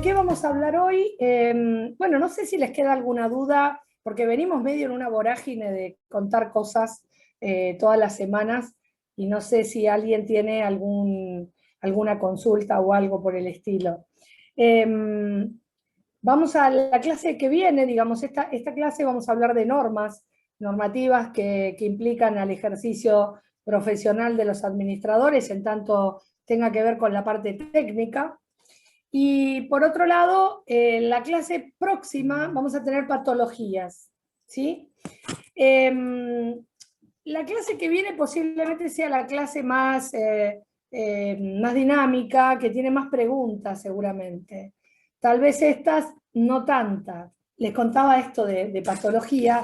qué vamos a hablar hoy? Bueno, no sé si les queda alguna duda, porque venimos medio en una vorágine de contar cosas todas las semanas, y no sé si alguien tiene alguna consulta o algo por el estilo. Vamos a la clase que viene, digamos, esta clase vamos a hablar de normativas que implican al ejercicio profesional de los administradores, en tanto tenga que ver con la parte técnica. Y por otro lado, en la clase próxima vamos a tener patologías, ¿sí? La clase que viene posiblemente sea la clase más dinámica, que tiene más preguntas seguramente. Tal vez estas no tantas. Les contaba esto de patología,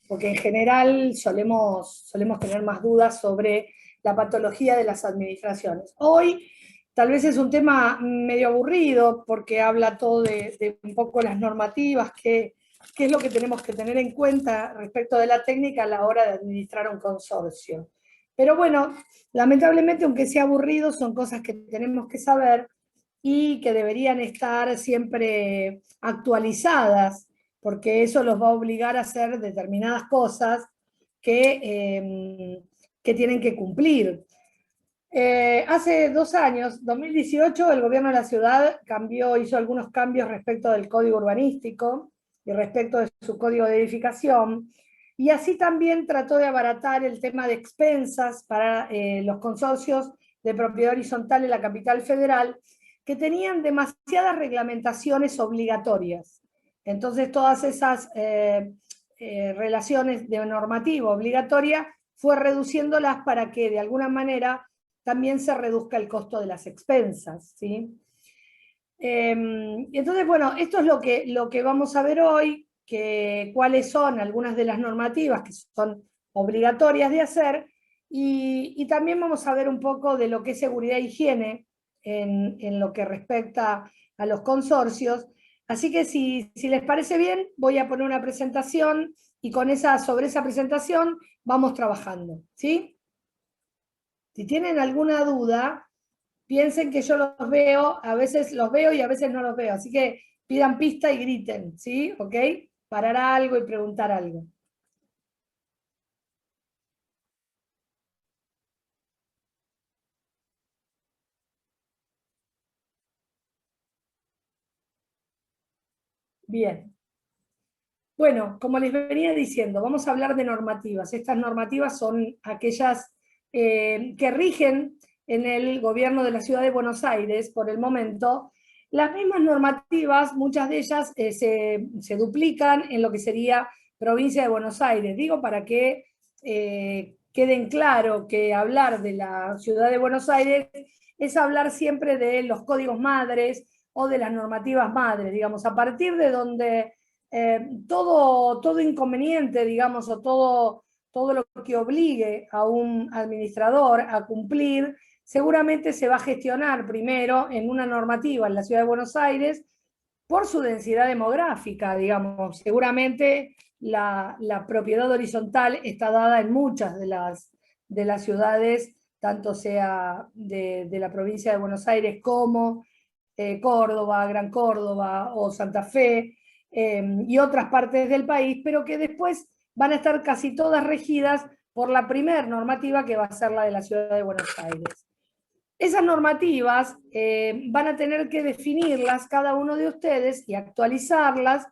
porque en general solemos tener más dudas sobre la patología de las administraciones. Hoy tal vez es un tema medio aburrido, porque habla todo de un poco las normativas, qué es lo que tenemos que tener en cuenta respecto de la técnica a la hora de administrar un consorcio. Pero bueno, lamentablemente, aunque sea aburrido, son cosas que tenemos que saber y que deberían estar siempre actualizadas, porque eso los va a obligar a hacer determinadas cosas que tienen que cumplir. Hace 2 años, 2018, el gobierno de la ciudad hizo algunos cambios respecto del código urbanístico y respecto de su código de edificación, y así también trató de abaratar el tema de expensas para los consorcios de propiedad horizontal en la capital federal, que tenían demasiadas reglamentaciones obligatorias. Entonces todas esas relaciones de normativa obligatoria fue reduciéndolas para que de alguna manera también se reduzca el costo de las expensas, ¿sí? Entonces, bueno, esto es lo que vamos a ver hoy, cuáles son algunas de las normativas que son obligatorias de hacer, y también vamos a ver un poco de lo que es seguridad e higiene en lo que respecta a los consorcios. Así que si les parece bien, voy a poner una presentación, y sobre esa presentación vamos trabajando, ¿sí? Si tienen alguna duda, piensen que yo los veo, a veces los veo y a veces no los veo, así que pidan pista y griten, ¿sí? ¿Ok? Parar algo y preguntar algo. Bien. Bueno, como les venía diciendo, vamos a hablar de normativas. Estas normativas son aquellas que rigen en el gobierno de la Ciudad de Buenos Aires por el momento. Las mismas normativas, muchas de ellas se duplican en lo que sería provincia de Buenos Aires. Digo, para que queden claro que hablar de la Ciudad de Buenos Aires es hablar siempre de los códigos madres o de las normativas madres, digamos, a partir de donde todo inconveniente, digamos, o todo lo que obligue a un administrador a cumplir, seguramente se va a gestionar primero en una normativa en la Ciudad de Buenos Aires por su densidad demográfica, digamos. Seguramente la propiedad horizontal está dada en muchas de las ciudades, tanto sea de la provincia de Buenos Aires como Córdoba, Gran Córdoba o Santa Fe, y otras partes del país, pero que después van a estar casi todas regidas por la primer normativa, que va a ser la de la Ciudad de Buenos Aires. Esas normativas van a tener que definirlas cada uno de ustedes y actualizarlas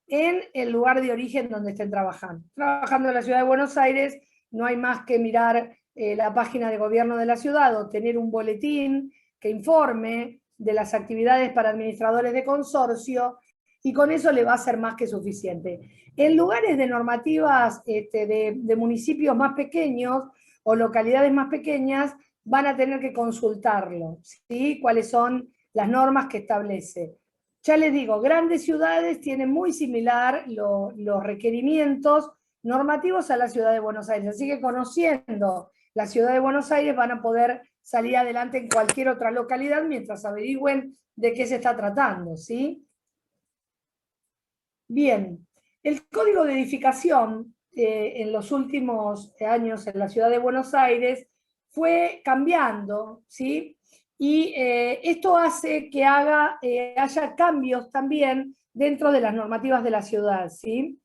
en el lugar de origen donde estén trabajando. Trabajando en la Ciudad de Buenos Aires, no hay más que mirar la página de gobierno de la ciudad o tener un boletín que informe de las actividades para administradores de consorcio, y con eso le va a ser más que suficiente. En lugares de normativas de municipios más pequeños o localidades más pequeñas, van a tener que consultarlo, ¿sí? Cuáles son las normas que establece. Ya les digo, grandes ciudades tienen muy similar los requerimientos normativos a la Ciudad de Buenos Aires, así que conociendo la Ciudad de Buenos Aires van a poder salir adelante en cualquier otra localidad mientras averigüen de qué se está tratando, ¿sí? Bien, el código de edificación en los últimos años en la Ciudad de Buenos Aires fue cambiando, ¿sí? y esto hace que haya cambios también dentro de las normativas de la ciudad, ¿sí?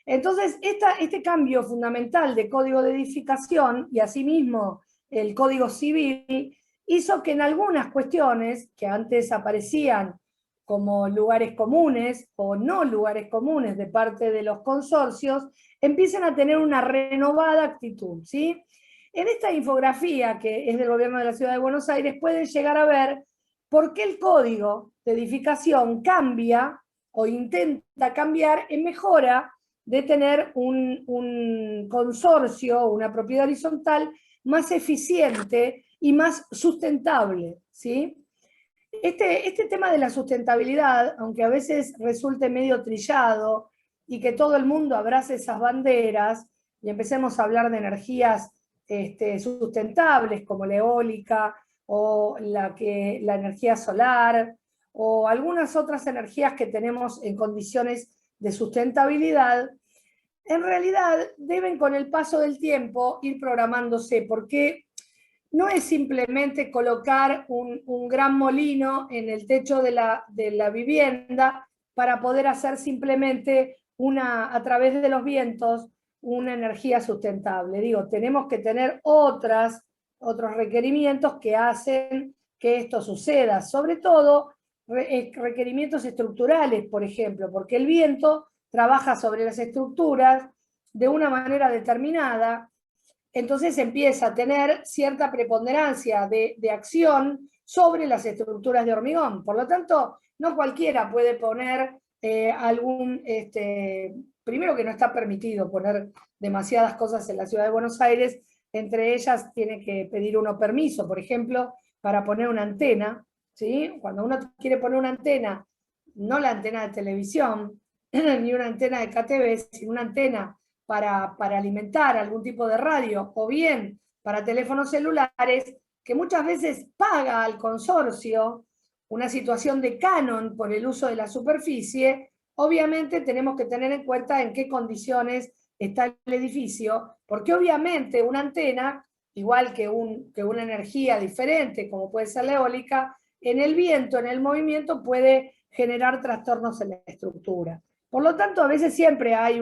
Entonces, este cambio fundamental de código de edificación y asimismo el código civil hizo que en algunas cuestiones que antes aparecían como lugares comunes o no lugares comunes de parte de los consorcios, empiecen a tener una renovada actitud, ¿sí? En esta infografía, que es del gobierno de la Ciudad de Buenos Aires, pueden llegar a ver por qué el código de edificación cambia o intenta cambiar en mejora de tener un consorcio, una propiedad horizontal más eficiente y más sustentable, ¿sí? Este tema de la sustentabilidad, aunque a veces resulte medio trillado y que todo el mundo abrace esas banderas y empecemos a hablar de energías sustentables como la eólica o la energía solar o algunas otras energías que tenemos en condiciones de sustentabilidad, en realidad deben con el paso del tiempo ir programándose, porque no es simplemente colocar un gran molino en el techo de la vivienda para poder hacer simplemente a través de los vientos una energía sustentable. Digo, tenemos que tener otros requerimientos que hacen que esto suceda, sobre todo requerimientos estructurales, por ejemplo, porque el viento trabaja sobre las estructuras de una manera determinada, entonces empieza a tener cierta preponderancia de acción sobre las estructuras de hormigón. Por lo tanto, no cualquiera puede poner primero que no está permitido poner demasiadas cosas en la Ciudad de Buenos Aires, entre ellas tiene que pedir uno permiso, por ejemplo, para poner una antena, ¿sí? Cuando uno quiere poner una antena, no la antena de televisión, ni una antena de KTV, sino una antena para alimentar algún tipo de radio, o bien para teléfonos celulares, que muchas veces paga al consorcio una situación de canon por el uso de la superficie, obviamente tenemos que tener en cuenta en qué condiciones está el edificio, porque obviamente una antena, igual que una energía diferente, como puede ser la eólica, en el viento, en el movimiento, puede generar trastornos en la estructura. Por lo tanto, a veces siempre hay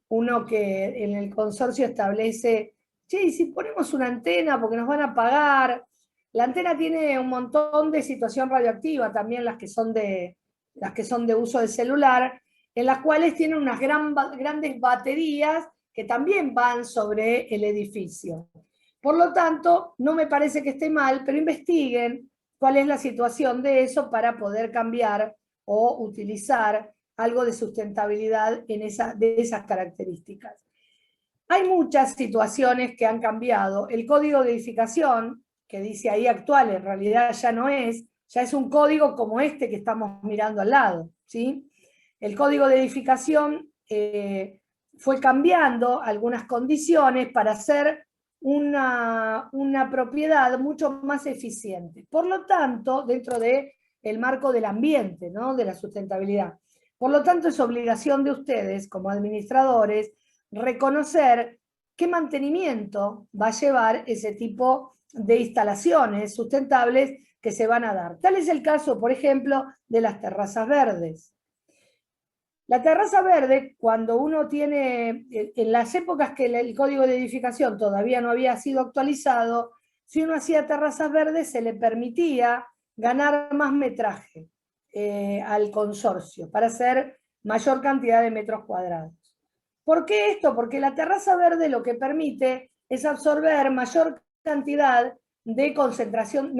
uno que en el consorcio establece, che, si ponemos una antena porque nos van a pagar. La antena tiene un montón de situación radioactiva, también las que son de uso de celular, en las cuales tienen unas grandes baterías que también van sobre el edificio. Por lo tanto, no me parece que esté mal, pero investiguen cuál es la situación de eso para poder cambiar o utilizar algo de sustentabilidad de esas características. Hay muchas situaciones que han cambiado. El código de edificación, que dice ahí actual, en realidad ya es un código como este que estamos mirando al lado, ¿sí? El código de edificación fue cambiando algunas condiciones para hacer una propiedad mucho más eficiente. Por lo tanto, dentro del marco del ambiente, ¿no? De la sustentabilidad. Por lo tanto, es obligación de ustedes, como administradores, reconocer qué mantenimiento va a llevar ese tipo de instalaciones sustentables que se van a dar. Tal es el caso, por ejemplo, de las terrazas verdes. La terraza verde, cuando uno tiene, en las épocas que el código de edificación todavía no había sido actualizado, si uno hacía terrazas verdes se le permitía ganar más metraje al consorcio para hacer mayor cantidad de metros cuadrados. ¿Por qué esto? Porque la terraza verde lo que permite es absorber mayor cantidad de concentración,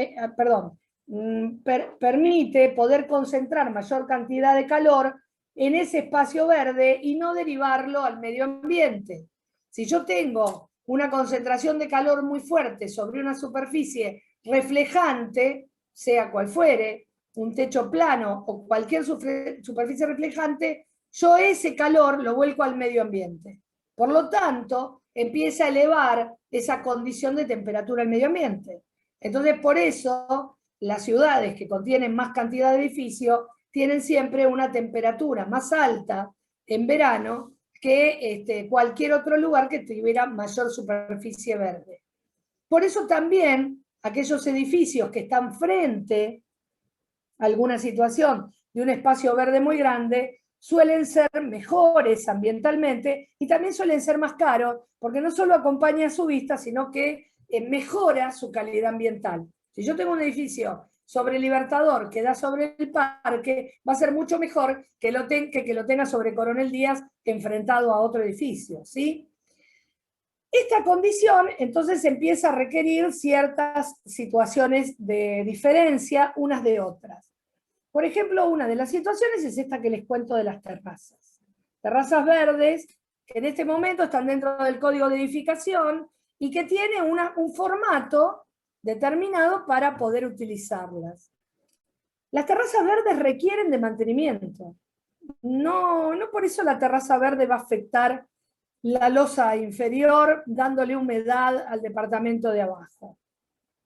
permite poder concentrar mayor cantidad de calor en ese espacio verde y no derivarlo al medio ambiente. Si yo tengo una concentración de calor muy fuerte sobre una superficie reflejante, sea cual fuere, un techo plano o cualquier superficie reflejante, yo ese calor lo vuelco al medio ambiente. Por lo tanto, empieza a elevar esa condición de temperatura del medio ambiente. Entonces, por eso, las ciudades que contienen más cantidad de edificios tienen siempre una temperatura más alta en verano que cualquier otro lugar que tuviera mayor superficie verde. Por eso también aquellos edificios que están frente a alguna situación de un espacio verde muy grande, suelen ser mejores ambientalmente y también suelen ser más caros, porque no solo acompaña su vista, sino que mejora su calidad ambiental. Si yo tengo un edificio sobre Libertador que da sobre el parque, va a ser mucho mejor que lo tenga sobre Coronel Díaz enfrentado a otro edificio, ¿sí? Esta condición entonces empieza a requerir ciertas situaciones de diferencia unas de otras. Por ejemplo, una de las situaciones es esta que les cuento de las terrazas. Terrazas verdes que en este momento están dentro del código de edificación y que tiene un formato determinado para poder utilizarlas. Las terrazas verdes requieren de mantenimiento. No por eso la terraza verde va a afectar la losa inferior dándole humedad al departamento de abajo.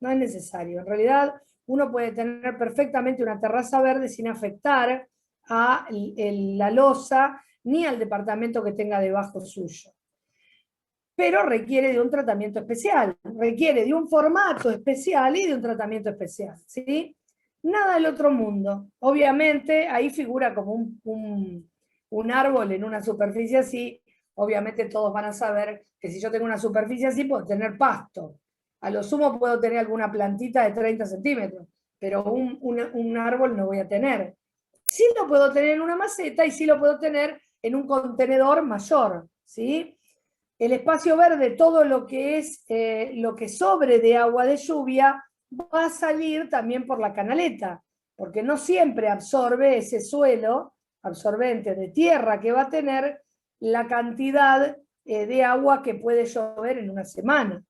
No es necesario. En realidad, uno puede tener perfectamente una terraza verde sin afectar a la losa ni al departamento que tenga debajo suyo. Pero requiere de un tratamiento especial, requiere de un formato especial y de un tratamiento especial, ¿sí? Nada del otro mundo. Obviamente, ahí figura como un árbol en una superficie así. Obviamente todos van a saber que si yo tengo una superficie así, puedo tener pasto. A lo sumo puedo tener alguna plantita de 30 centímetros, pero un árbol no voy a tener. Sí lo puedo tener en una maceta y sí lo puedo tener en un contenedor mayor, ¿sí? El espacio verde, todo lo que es lo que sobre de agua de lluvia, va a salir también por la canaleta, porque no siempre absorbe ese suelo absorbente de tierra que va a tener la cantidad de agua que puede llover en una semana.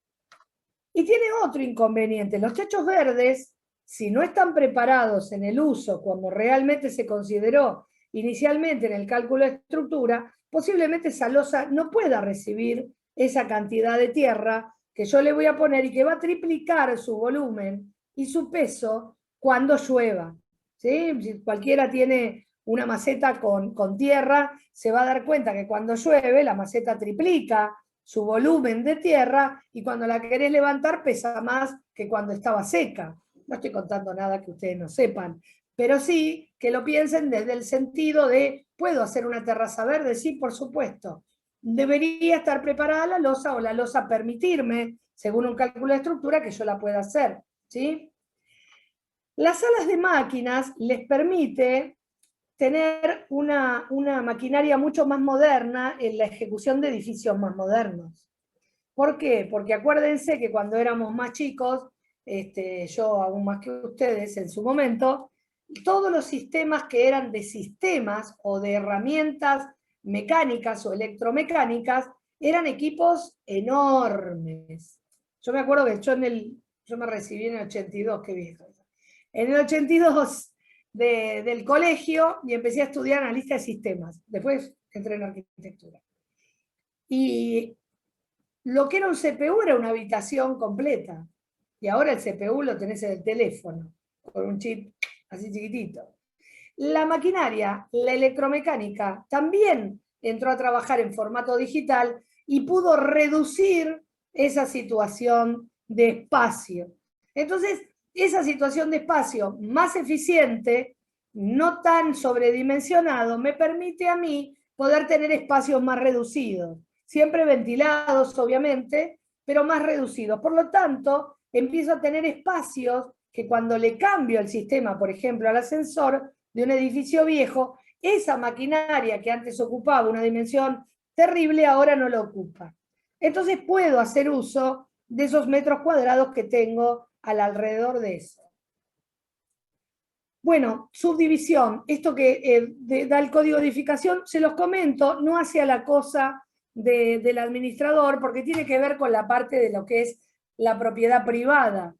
Y tiene otro inconveniente. Los techos verdes, si no están preparados en el uso como realmente se consideró inicialmente en el cálculo de estructura, posiblemente esa losa no pueda recibir esa cantidad de tierra que yo le voy a poner y que va a triplicar su volumen y su peso cuando llueva. ¿Sí? Si cualquiera tiene una maceta con tierra, se va a dar cuenta que cuando llueve la maceta triplica su volumen de tierra y cuando la querés levantar pesa más que cuando estaba seca. No estoy contando nada que ustedes no sepan, pero sí que lo piensen desde el sentido de, ¿puedo hacer una terraza verde? Sí, por supuesto. Debería estar preparada la losa o la losa permitirme, según un cálculo de estructura, que yo la pueda hacer, ¿sí? Las salas de máquinas les permite tener una maquinaria mucho más moderna en la ejecución de edificios más modernos. ¿Por qué? Porque acuérdense que cuando éramos más chicos, yo aún más que ustedes en su momento, todos los sistemas que eran de sistemas o de herramientas mecánicas o electromecánicas eran equipos enormes. Yo me acuerdo que yo me recibí en el 82, qué viejo. En el 82 del colegio y empecé a estudiar analista de sistemas. Después entré en arquitectura. Y lo que era un CPU era una habitación completa. Y ahora el CPU lo tenés en el teléfono, con un chip así chiquitito. La maquinaria, la electromecánica, también entró a trabajar en formato digital y pudo reducir esa situación de espacio. Entonces, esa situación de espacio más eficiente, no tan sobredimensionado, me permite a mí poder tener espacios más reducidos, siempre ventilados, obviamente, pero más reducidos. Por lo tanto, empiezo a tener espacios que cuando le cambio el sistema, por ejemplo, al ascensor de un edificio viejo, esa maquinaria que antes ocupaba una dimensión terrible, ahora no la ocupa. Entonces puedo hacer uso de esos metros cuadrados que tengo al alrededor de eso. Bueno, subdivisión, esto que da el código de edificación, se los comento, no hacia la cosa del administrador, porque tiene que ver con la parte de lo que es la propiedad privada.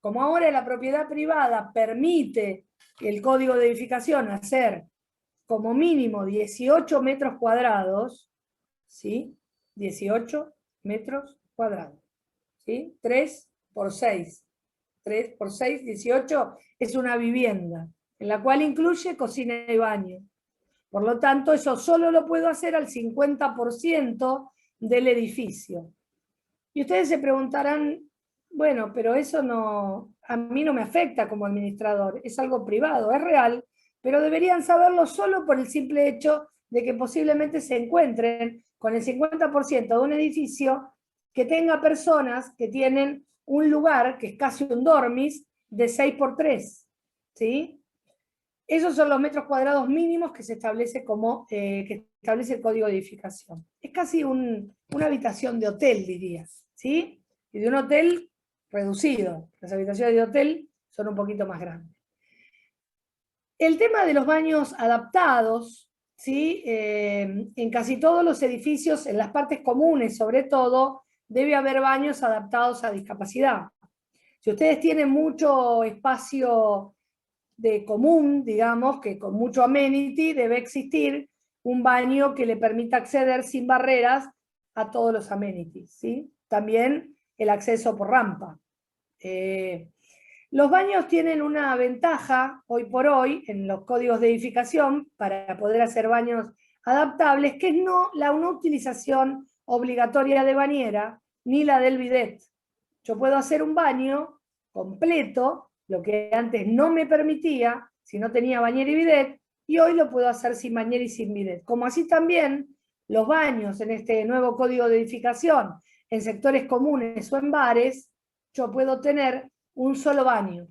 Como ahora la propiedad privada permite el código de edificación hacer como mínimo 18 metros cuadrados, ¿sí? 18 metros cuadrados, ¿sí? 3 por 6. 3 por 6, 18, es una vivienda, en la cual incluye cocina y baño. Por lo tanto, eso solo lo puedo hacer al 50% del edificio. Y ustedes se preguntarán, Bueno, pero eso no, a mí no me afecta como administrador, es algo privado, es real, pero deberían saberlo solo por el simple hecho de que posiblemente se encuentren con el 50% de un edificio que tenga personas que tienen un lugar, que es casi un dormis, de 6 por 3, ¿sí? Esos son los metros cuadrados mínimos que se establece que establece el código de edificación. Es casi una habitación de hotel, dirías, ¿sí? Y de un hotel reducido. Las habitaciones de hotel son un poquito más grandes. El tema de los baños adaptados, ¿sí? En casi todos los edificios, en las partes comunes sobre todo, debe haber baños adaptados a discapacidad. Si ustedes tienen mucho espacio de común, digamos, que con mucho amenity debe existir un baño que le permita acceder sin barreras a todos los amenities, ¿sí? También el acceso por rampa. Los baños tienen una ventaja hoy por hoy en los códigos de edificación para poder hacer baños adaptables, que es la no utilización obligatoria de bañera ni la del bidet. Yo puedo hacer un baño completo, lo que antes no me permitía si no tenía bañera y bidet, y hoy lo puedo hacer sin bañera y sin bidet. Como así también los baños en este nuevo código de edificación, en sectores comunes o en bares, yo puedo tener un solo baño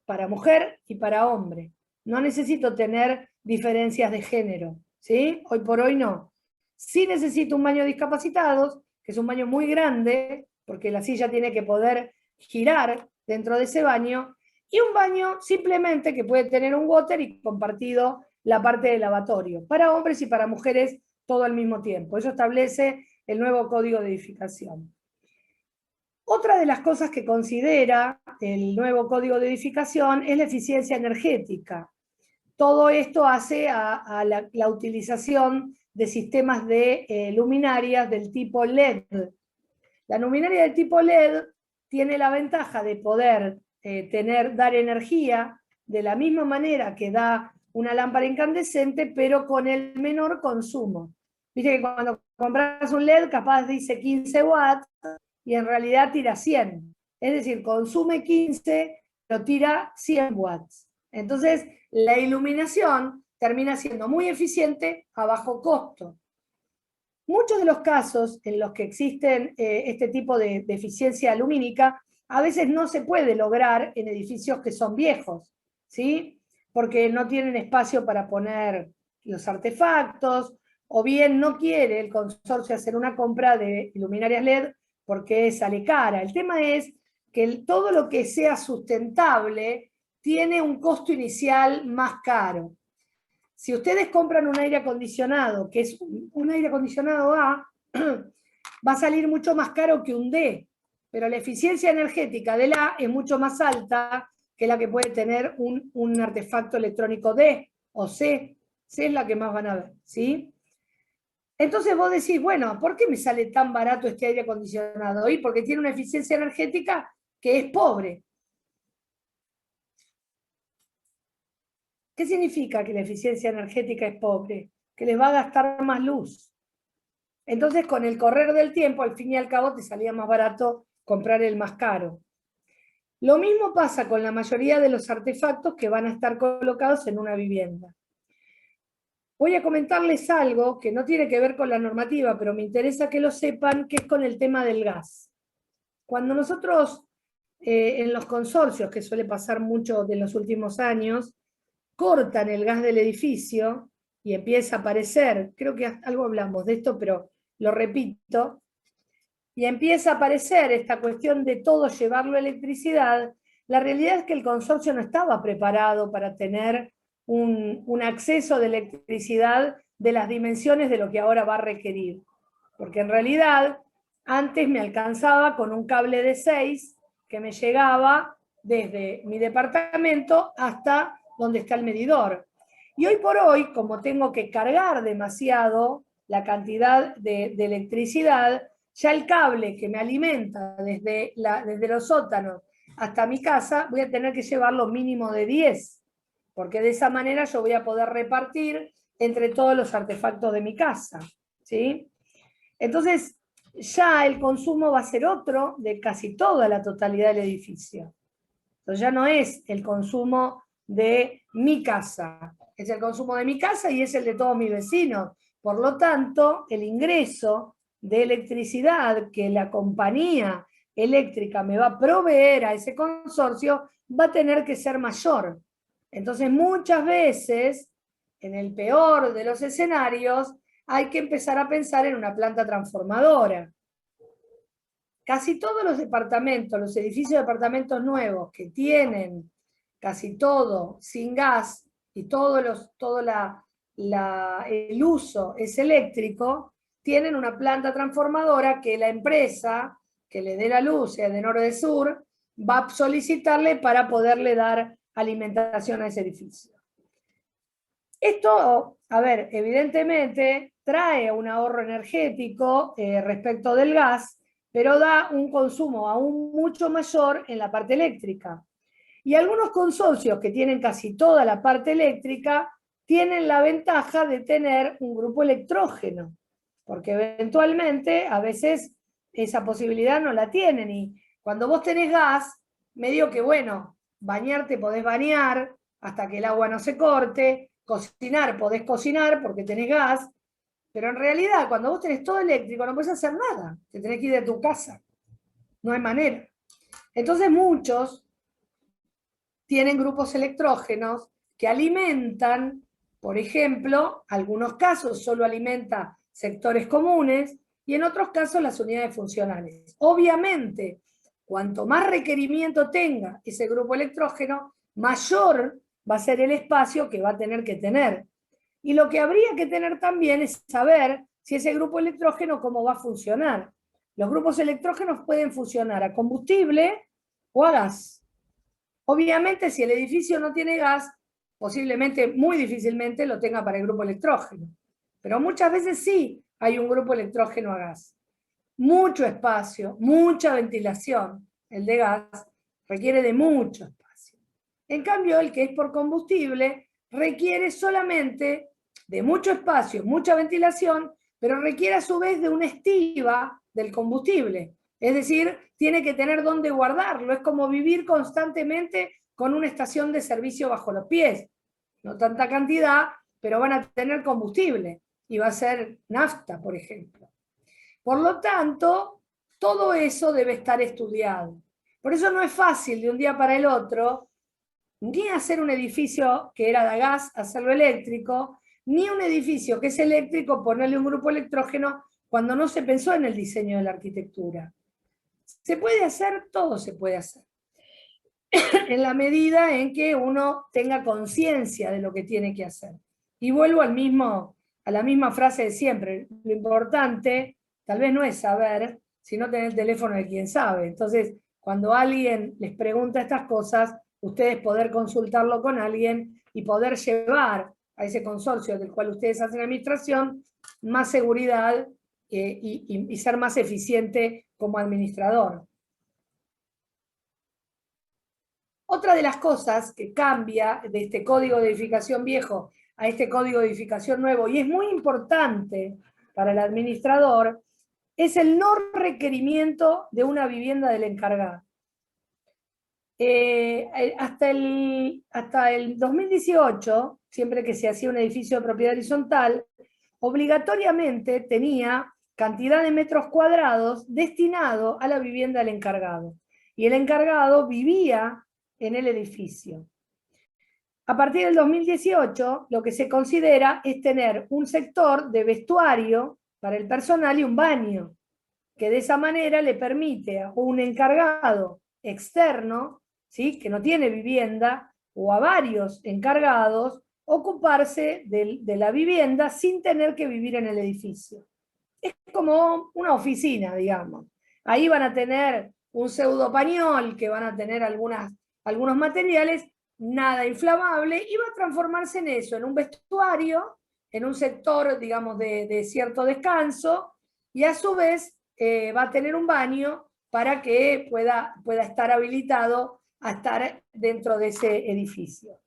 para mujer y para hombre. No necesito tener diferencias de género, ¿sí? Hoy por hoy no. Sí necesito un baño de discapacitados, que es un baño muy grande, porque la silla tiene que poder girar dentro de ese baño, y un baño simplemente que puede tener un water y compartido la parte del lavatorio, para hombres y para mujeres todo al mismo tiempo. Eso establece el nuevo código de edificación. Otra de las cosas que considera el nuevo código de edificación es la eficiencia energética. Todo esto hace a la utilización de sistemas de luminarias del tipo LED. La luminaria del tipo LED tiene la ventaja de poder dar energía de la misma manera que da una lámpara incandescente, pero con el menor consumo. Viste que cuando compras un LED capaz dice 15 watts, y en realidad tira 100. Es decir, consume 15, pero tira 100 watts. Entonces, la iluminación termina siendo muy eficiente a bajo costo. Muchos de los casos en los que existen este tipo de eficiencia lumínica, a veces no se puede lograr en edificios que son viejos, ¿sí? Porque no tienen espacio para poner los artefactos, o bien no quiere el consorcio hacer una compra de luminarias LED porque sale cara. El tema es que todo lo que sea sustentable tiene un costo inicial más caro. Si ustedes compran un aire acondicionado, que es un aire acondicionado A, va a salir mucho más caro que un D, pero la eficiencia energética del A es mucho más alta que la que puede tener un artefacto electrónico D o C. C es la que más van a ver, ¿sí? Entonces vos decís, bueno, ¿por qué me sale tan barato este aire acondicionado? Y porque tiene una eficiencia energética que es pobre. ¿Qué significa que la eficiencia energética es pobre? Que les va a gastar más luz. Entonces, con el correr del tiempo, al fin y al cabo, te salía más barato comprar el más caro. Lo mismo pasa con la mayoría de los artefactos que van a estar colocados en una vivienda. Voy a comentarles algo que no tiene que ver con la normativa, pero me interesa que lo sepan, que es con el tema del gas. Cuando nosotros, en los consorcios, que suele pasar mucho de los últimos años, cortan el gas del edificio y empieza a aparecer, creo que algo hablamos de esto, pero lo repito, y empieza a aparecer esta cuestión de todo llevarlo a electricidad, la realidad es que el consorcio no estaba preparado para tener un acceso de electricidad de las dimensiones de lo que ahora va a requerir. Porque en realidad, antes me alcanzaba con un cable de 6 que me llegaba desde mi departamento hasta donde está el medidor. Y hoy por hoy, como tengo que cargar demasiado la cantidad de electricidad, ya el cable que me alimenta desde los sótanos hasta mi casa, voy a tener que llevarlo mínimo de 10, porque de esa manera yo voy a poder repartir entre todos los artefactos de mi casa, ¿sí? Entonces, ya el consumo va a ser otro de casi toda la totalidad del edificio. Entonces ya no es el consumo de mi casa, es el consumo de mi casa y es el de todos mis vecinos. Por lo tanto, el ingreso de electricidad que la compañía eléctrica me va a proveer a ese consorcio va a tener que ser mayor. Entonces, muchas veces, en el peor de los escenarios, hay que empezar a pensar en una planta transformadora. Casi todos los departamentos, los edificios de departamentos nuevos que tienen casi todo sin gas y todo el uso es eléctrico, tienen una planta transformadora que la empresa que le dé la luz, sea de norte o de sur, va a solicitarle para poderle dar alimentación a ese edificio. Esto, a ver, evidentemente trae un ahorro energético respecto del gas, pero da un consumo aún mucho mayor en la parte eléctrica. Y algunos consorcios que tienen casi toda la parte eléctrica tienen la ventaja de tener un grupo electrógeno, porque eventualmente a veces esa posibilidad no la tienen. Y cuando vos tenés gas, medio que bueno, bañarte podés bañar hasta que el agua no se corte, cocinar podés cocinar porque tenés gas, pero en realidad cuando vos tenés todo eléctrico no podés hacer nada, te tenés que ir de tu casa, no hay manera. Entonces muchos tienen grupos electrógenos que alimentan, por ejemplo, algunos casos solo alimenta sectores comunes y en otros casos las unidades funcionales. Obviamente, cuanto más requerimiento tenga ese grupo electrógeno, mayor va a ser el espacio que va a tener que tener. Y lo que habría que tener también es saber si ese grupo electrógeno cómo va a funcionar. Los grupos electrógenos pueden funcionar a combustible o a gas. Obviamente, si el edificio no tiene gas, posiblemente, muy difícilmente, lo tenga para el grupo electrógeno. Pero muchas veces sí hay un grupo electrógeno a gas. Mucho espacio, mucha ventilación. El de gas requiere de mucho espacio. En cambio, el que es por combustible requiere solamente de mucho espacio, mucha ventilación, pero requiere a su vez de una estiva del combustible. Es decir, tiene que tener dónde guardarlo. Es como vivir constantemente con una estación de servicio bajo los pies. No tanta cantidad, pero van a tener combustible. Y va a ser nafta, por ejemplo. Por lo tanto, todo eso debe estar estudiado. Por eso no es fácil de un día para el otro ni hacer un edificio que era de gas, hacerlo eléctrico, ni un edificio que es eléctrico, ponerle un grupo electrógeno cuando no se pensó en el diseño de la arquitectura. Se puede hacer, todo se puede hacer. En la medida en que uno tenga conciencia de lo que tiene que hacer. Y vuelvo a la misma frase de siempre. Lo importante tal vez no es saber, sino tener el teléfono de quien sabe. Entonces, cuando alguien les pregunta estas cosas, ustedes poder consultarlo con alguien y poder llevar a ese consorcio del cual ustedes hacen administración más seguridad y ser más eficiente como administrador. Otra de las cosas que cambia de este código de edificación viejo a este código de edificación nuevo, y es muy importante para el administrador, es el no requerimiento de una vivienda del encargado. Hasta el 2018, siempre que se hacía un edificio de propiedad horizontal, obligatoriamente tenía cantidad de metros cuadrados destinado a la vivienda del encargado. Y el encargado vivía en el edificio. A partir del 2018, lo que se considera es tener un sector de vestuario para el personal y un baño, que de esa manera le permite a un encargado externo, ¿sí?, que no tiene vivienda, o a varios encargados, ocuparse de la vivienda sin tener que vivir en el edificio. Es como una oficina, digamos. Ahí van a tener un pseudo pañol, que van a tener algunos materiales, nada inflamable, y va a transformarse en eso, en un vestuario, en un sector, digamos, de cierto descanso, y a su vez va a tener un baño para que pueda estar habilitado a estar dentro de ese edificio.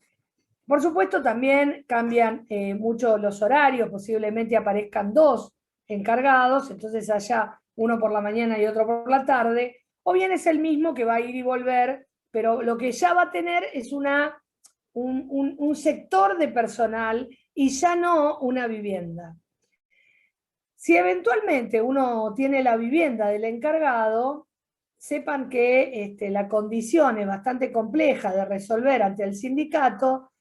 Por supuesto, también cambian mucho los horarios, posiblemente aparezcan 2 encargados, entonces haya uno por la mañana y otro por la tarde, o bien es el mismo que va a ir y volver, pero lo que ya va a tener es un sector de personal y ya no una vivienda. Si eventualmente uno tiene la vivienda del encargado, sepan que la condición es bastante compleja de resolver ante el sindicato,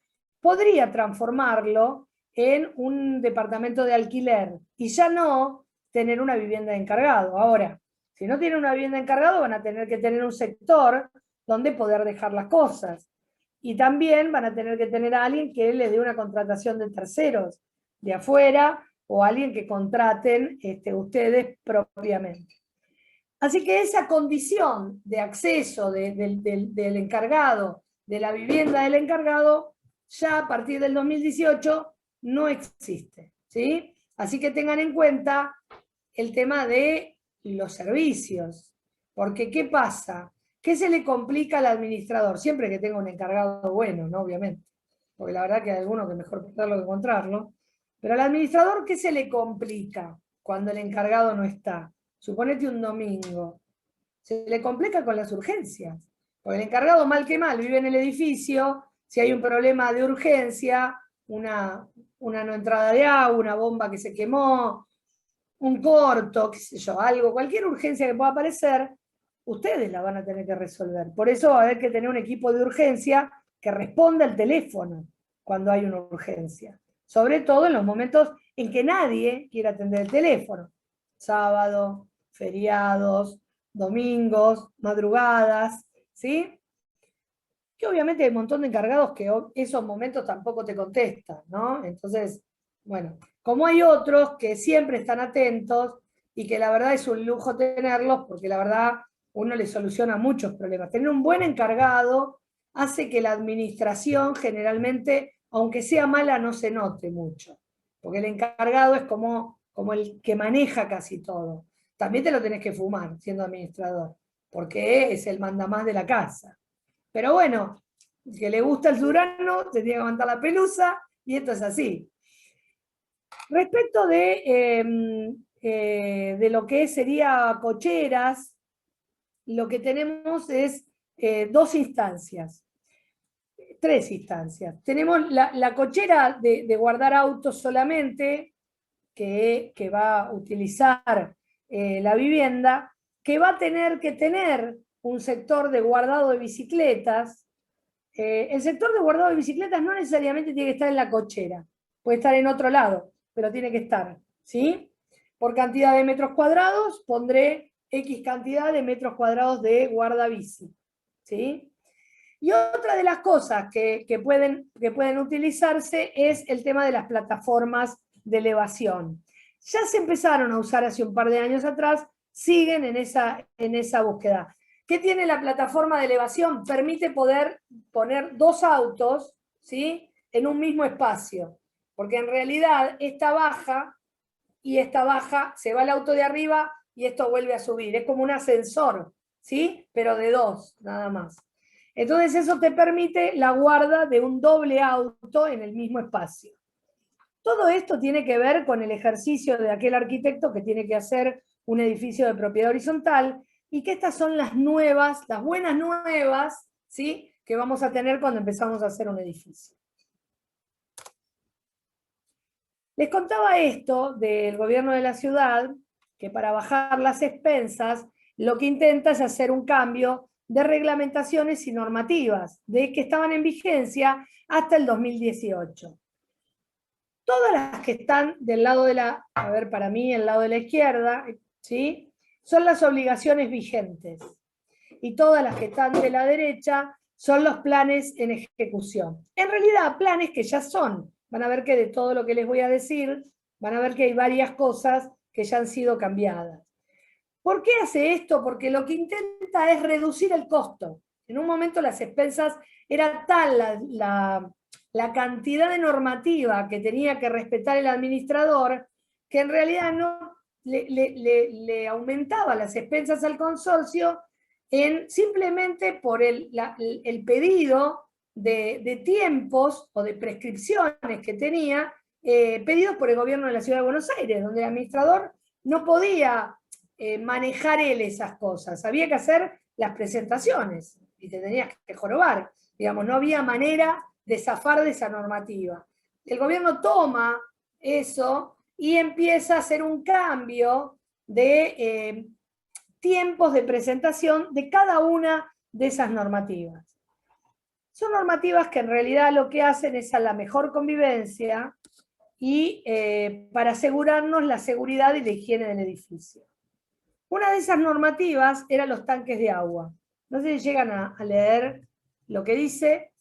podría transformarlo en un departamento de alquiler y ya no tener una vivienda de encargado. Ahora, si no tienen una vivienda de encargado, van a tener que tener un sector donde poder dejar las cosas. Y también van a tener que tener a alguien que les dé una contratación de terceros de afuera o alguien que contraten ustedes propiamente. Así que esa condición de acceso del encargado, de la vivienda del encargado, ya a partir del 2018 no existe, ¿sí? Así que tengan en cuenta el tema de los servicios, porque ¿qué pasa? ¿Qué se le complica al administrador? Siempre que tenga un encargado bueno, ¿no? Obviamente, porque la verdad que hay algunos que mejor perderlo que encontrarlo, pero al administrador, ¿qué se le complica cuando el encargado no está? Suponete un domingo. Se le complica con las urgencias. Porque el encargado, mal que mal, vive en el edificio, si hay un problema de urgencia, una no entrada de agua, una bomba que se quemó, un corto, qué sé yo, algo, cualquier urgencia que pueda aparecer, ustedes la van a tener que resolver. Por eso va a haber que tener un equipo de urgencia que responda al teléfono cuando hay una urgencia. Sobre todo en los momentos en que nadie quiere atender el teléfono. Sábado, feriados, domingos, madrugadas, ¿sí? Que obviamente hay un montón de encargados que esos momentos tampoco te contestan, ¿no? Entonces, bueno, como hay otros que siempre están atentos y que la verdad es un lujo tenerlos, porque la verdad uno les soluciona muchos problemas. Tener un buen encargado hace que la administración generalmente, aunque sea mala, no se note mucho, porque el encargado es como el que maneja casi todo. También te lo tenés que fumar siendo administrador, porque es el mandamás de la casa. Pero bueno, que le gusta el Surano, te tiene que aguantar la pelusa, y esto es así. Respecto de lo que sería cocheras, lo que tenemos es dos instancias, tres instancias. Tenemos la cochera de guardar autos solamente, que va a utilizar la vivienda, que va a tener que tener un sector de guardado de bicicletas. El sector de guardado de bicicletas no necesariamente tiene que estar en la cochera, puede estar en otro lado, pero tiene que estar, ¿sí? Por cantidad de metros cuadrados pondré X cantidad de metros cuadrados de guardabici, ¿sí? Y otra de las cosas que pueden utilizarse es el tema de las plataformas de elevación. Ya se empezaron a usar hace un par de años atrás, siguen en esa búsqueda. ¿Qué tiene la plataforma de elevación? Permite poder poner dos autos, ¿sí?, en un mismo espacio, porque en realidad esta baja y esta baja, se va el auto de arriba y esto vuelve a subir. Es como un ascensor, ¿sí?, pero de dos, nada más. Entonces eso te permite la guarda de un doble auto en el mismo espacio. Todo esto tiene que ver con el ejercicio de aquel arquitecto que tiene que hacer un edificio de propiedad horizontal, y que estas son las nuevas, las buenas nuevas, ¿sí?, que vamos a tener cuando empezamos a hacer un edificio. Les contaba esto del gobierno de la ciudad, que para bajar las expensas, lo que intenta es hacer un cambio de reglamentaciones y normativas, de que estaban en vigencia hasta el 2018. Todas las que están del lado de la, a ver, para mí, el lado de la izquierda, ¿sí?, son las obligaciones vigentes. Y todas las que están de la derecha son los planes en ejecución. En realidad, planes que ya son. Van a ver que de todo lo que les voy a decir, van a ver que hay varias cosas que ya han sido cambiadas. ¿Por qué hace esto? Porque lo que intenta es reducir el costo. En un momento las expensas, era tal la cantidad de normativa que tenía que respetar el administrador, que en realidad no le aumentaba las expensas al consorcio simplemente por el pedido de tiempos o de prescripciones que tenía, pedidos por el gobierno de la Ciudad de Buenos Aires, donde el administrador no podía manejar él esas cosas. Había que hacer las presentaciones y te tenías que jorobar. Digamos, no había manera de zafar de esa normativa. El gobierno toma eso y empieza a hacer un cambio de tiempos de presentación de cada una de esas normativas. Son normativas que en realidad lo que hacen es a la mejor convivencia y para asegurarnos la seguridad y la higiene del edificio. Una de esas normativas eran los tanques de agua. No sé si llegan a leer lo que dice.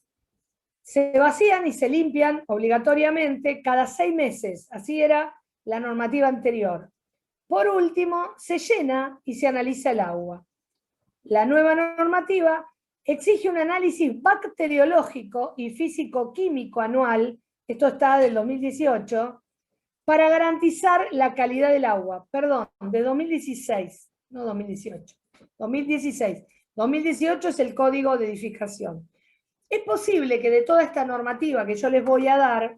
Se vacían y se limpian obligatoriamente cada 6 meses. Así era la normativa anterior. Por último, se llena y se analiza el agua. La nueva normativa exige un análisis bacteriológico y físico-químico anual, esto está del 2018, para garantizar la calidad del agua. Perdón, de 2016, no 2018, 2016. 2018 es el código de edificación. Es posible que de toda esta normativa que yo les voy a dar,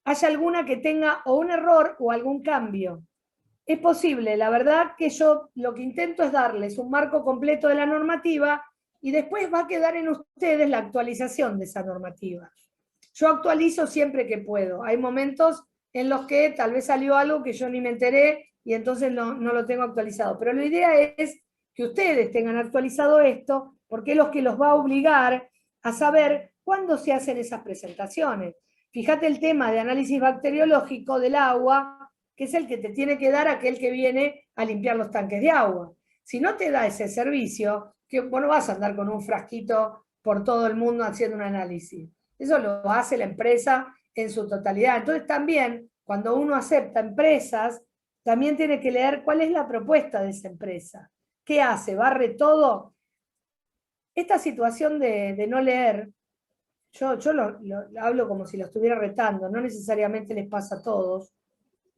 haya alguna que tenga o un error o algún cambio. Es posible, la verdad que yo lo que intento es darles un marco completo de la normativa y después va a quedar en ustedes la actualización de esa normativa. Yo actualizo siempre que puedo. Hay momentos en los que tal vez salió algo que yo ni me enteré y entonces no lo tengo actualizado. Pero la idea es que ustedes tengan actualizado esto porque es lo que los va a obligar a saber cuándo se hacen esas presentaciones. Fíjate el tema de análisis bacteriológico del agua, que es el que te tiene que dar aquel que viene a limpiar los tanques de agua. Si no te da ese servicio, que vos no vas a andar con un frasquito por todo el mundo haciendo un análisis. Eso lo hace la empresa en su totalidad. Entonces también, cuando uno acepta empresas, también tiene que leer cuál es la propuesta de esa empresa. ¿Qué hace? ¿Barre todo? Esta situación de no leer, yo lo hablo como si lo estuviera retando, no necesariamente les pasa a todos,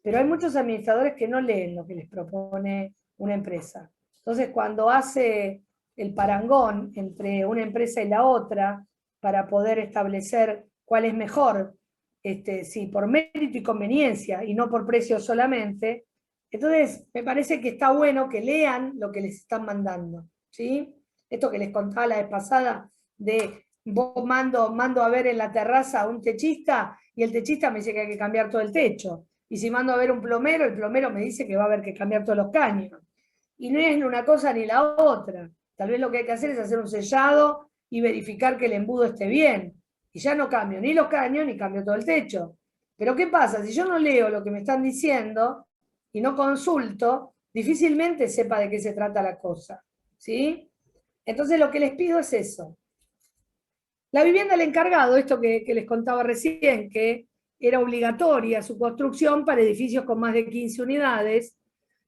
pero hay muchos administradores que no leen lo que les propone una empresa. Entonces, cuando hace el parangón entre una empresa y la otra, para poder establecer cuál es mejor, si por mérito y conveniencia, y no por precio solamente, entonces me parece que está bueno que lean lo que les están mandando, ¿sí? Esto que les contaba la vez pasada, de vos mando a ver en la terraza a un techista, y el techista me dice que hay que cambiar todo el techo. Y si mando a ver un plomero, el plomero me dice que va a haber que cambiar todos los caños. Y no es ni una cosa ni la otra. Tal vez lo que hay que hacer es hacer un sellado y verificar que el embudo esté bien. Y ya no cambio ni los caños ni cambio todo el techo. Pero ¿qué pasa? Si yo no leo lo que me están diciendo y no consulto, difícilmente sepa de qué se trata la cosa. ¿Sí? Entonces lo que les pido es eso. La vivienda del encargado, esto que les contaba recién, que era obligatoria su construcción para edificios con más de 15 unidades,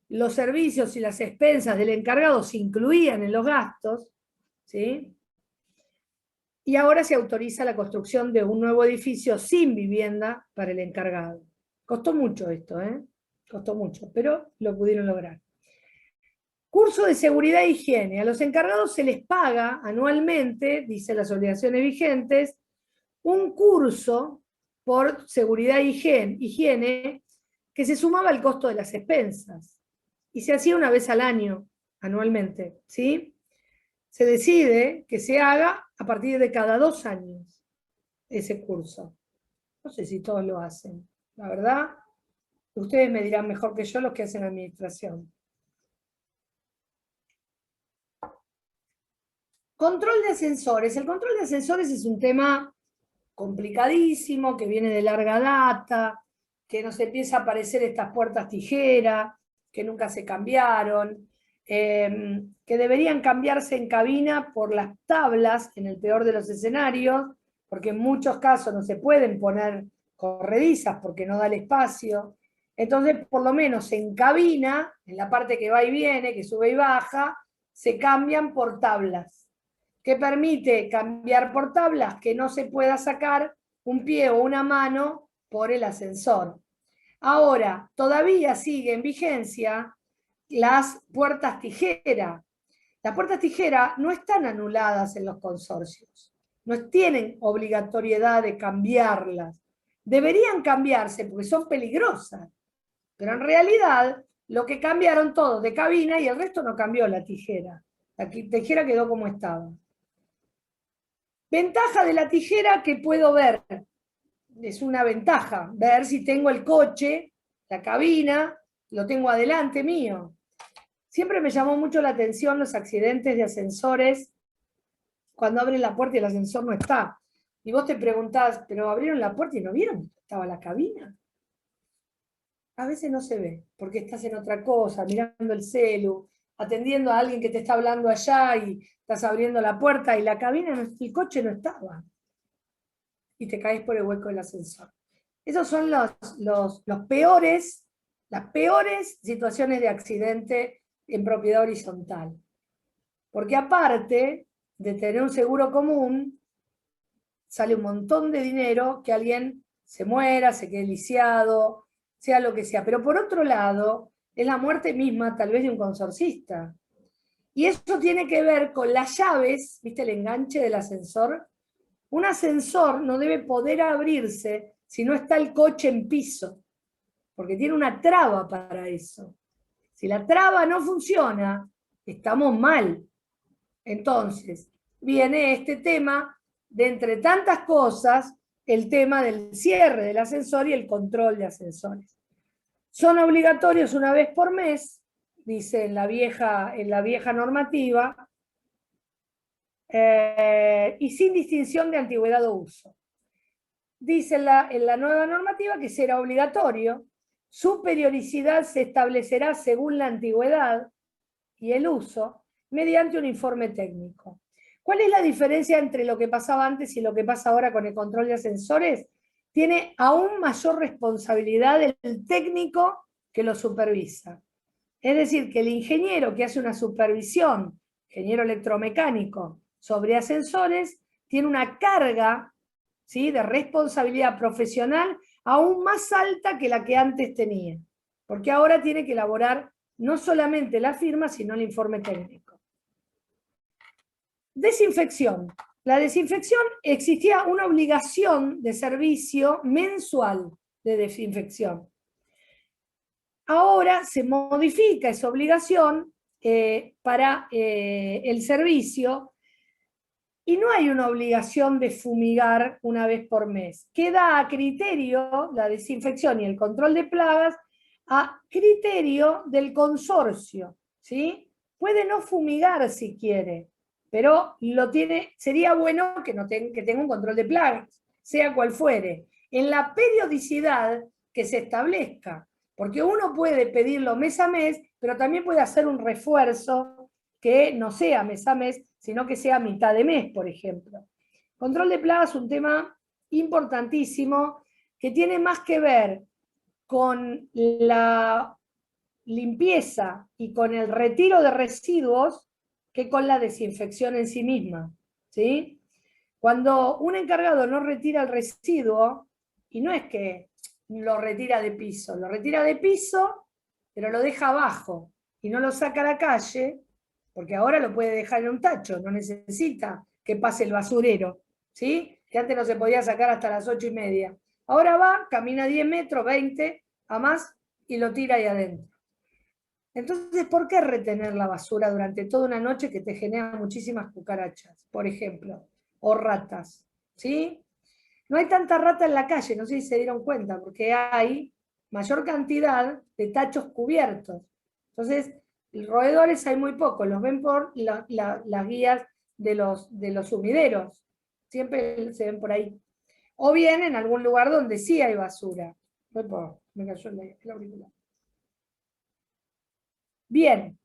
los servicios y las expensas del encargado se incluían en los gastos, ¿sí? Y ahora se autoriza la construcción de un nuevo edificio sin vivienda para el encargado. Costó mucho esto, costó mucho, pero lo pudieron lograr. Curso de seguridad e higiene. A los encargados se les paga anualmente, dice las obligaciones vigentes, un curso por seguridad e higiene que se sumaba al costo de las expensas. Y se hacía una vez al año, anualmente, ¿sí? Se decide que se haga a partir de cada 2 años ese curso. No sé si todos lo hacen. La verdad, ustedes me dirán mejor que yo los que hacen administración. Control de ascensores. El control de ascensores es un tema complicadísimo, que viene de larga data, que nos empieza a aparecer estas puertas tijera, que nunca se cambiaron, que deberían cambiarse en cabina por las tablas, en el peor de los escenarios, porque en muchos casos no se pueden poner corredizas porque no da el espacio. Entonces, por lo menos en cabina, en la parte que va y viene, que sube y baja, se cambian por tablas, que permite cambiar por tablas que no se pueda sacar un pie o una mano por el ascensor. Ahora, todavía sigue en vigencia las puertas tijera. Las puertas tijera no están anuladas en los consorcios, no tienen obligatoriedad de cambiarlas. Deberían cambiarse porque son peligrosas, pero en realidad Lo que cambiaron todo de cabina y el resto no cambió la tijera. La tijera quedó como estaba. Ventaja de la tijera que puedo ver. Es una ventaja, ver si tengo el coche, la cabina, lo tengo adelante mío. Siempre me llamó mucho la atención los accidentes de ascensores cuando abren la puerta y el ascensor no está. Y vos te preguntás, pero abrieron la puerta y no vieron que estaba la cabina. A veces no se ve, porque estás en otra cosa, mirando el celu, atendiendo a alguien que te está hablando allá y estás abriendo la puerta y la cabina, el coche no estaba. Y te caes por el hueco del ascensor. Esos son los peores, las peores situaciones de accidente en propiedad horizontal. Porque aparte de tener un seguro común, sale un montón de dinero que alguien se muera, se quede lisiado, sea lo que sea. Pero por otro lado, es la muerte misma tal vez de un consorcista. Y eso tiene que ver con las llaves, ¿viste el enganche del ascensor? Un ascensor no debe poder abrirse si no está el coche en piso, porque tiene una traba para eso. Si la traba no funciona, estamos mal. Entonces, viene este tema de, entre tantas cosas, el tema del cierre del ascensor y el control de ascensores. Son obligatorios una vez por mes, dice en la vieja normativa, y sin distinción de antigüedad o uso. Dice en la nueva normativa que será obligatorio, su periodicidad se establecerá según la antigüedad y el uso, mediante un informe técnico. ¿Cuál es la diferencia entre lo que pasaba antes y lo que pasa ahora con el control de ascensores? Tiene aún mayor responsabilidad el técnico que lo supervisa. Es decir, que el ingeniero que hace una supervisión, ingeniero electromecánico, sobre ascensores, tiene una carga, ¿sí?, de responsabilidad profesional aún más alta que la que antes tenía, porque ahora tiene que elaborar no solamente la firma, sino el informe técnico. Desinfección. La desinfección, existía una obligación de servicio mensual de desinfección. Ahora se modifica esa obligación para el servicio y no hay una obligación de fumigar una vez por mes. Queda a criterio la desinfección y el control de plagas a criterio del consorcio, ¿sí? Puede no fumigar si quiere, pero sería bueno que tenga un control de plagas, sea cual fuere, en la periodicidad que se establezca, porque uno puede pedirlo mes a mes, pero también puede hacer un refuerzo que no sea mes a mes, sino que sea mitad de mes, por ejemplo. Control de plagas es un tema importantísimo que tiene más que ver con la limpieza y con el retiro de residuos que con la desinfección en sí misma, ¿sí? Cuando un encargado no retira el residuo, y no es que lo retira de piso, lo retira de piso, pero lo deja abajo y no lo saca a la calle, porque ahora lo puede dejar en un tacho, no necesita que pase el basurero, ¿sí? Que antes no se podía sacar hasta las 8:30. Ahora va, camina 10 metros, 20, a más, y lo tira ahí adentro. Entonces, ¿por qué retener la basura durante toda una noche que te genera muchísimas cucarachas, por ejemplo? O ratas, ¿sí? No hay tanta rata en la calle, no sé si se dieron cuenta, porque hay mayor cantidad de tachos cubiertos. Entonces, roedores hay muy pocos, los ven por las guías de los sumideros. Siempre se ven por ahí. O bien en algún lugar donde sí hay basura. Me cayó el auricular. Bien.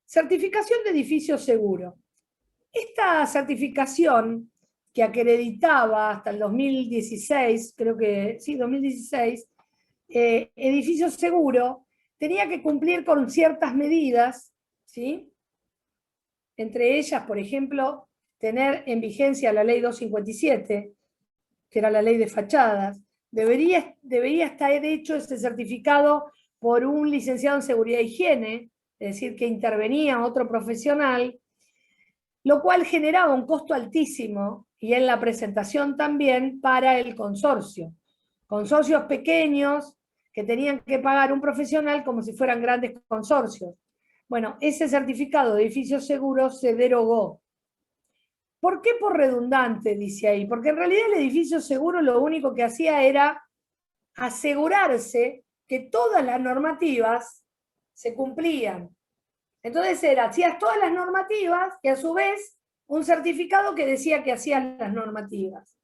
Certificación de edificio seguro. Esta certificación que acreditaba hasta el 2016, creo que sí, 2016, edificio seguro, tenía que cumplir con ciertas medidas, ¿sí? Entre ellas, por ejemplo, tener en vigencia la ley 257, que era la ley de fachadas. Debería estar hecho ese certificado por un licenciado en seguridad e higiene, es decir, que intervenía otro profesional, lo cual generaba un costo altísimo, y en la presentación también, para el consorcio. Consorcios pequeños que tenían que pagar un profesional como si fueran grandes consorcios. Bueno, ese certificado de edificios seguros se derogó. ¿Por qué por redundante, dice ahí? Porque en realidad el edificio seguro lo único que hacía era asegurarse que todas las normativas se cumplían. Entonces hacías todas las normativas y a su vez un certificado que decía que hacías las normativas.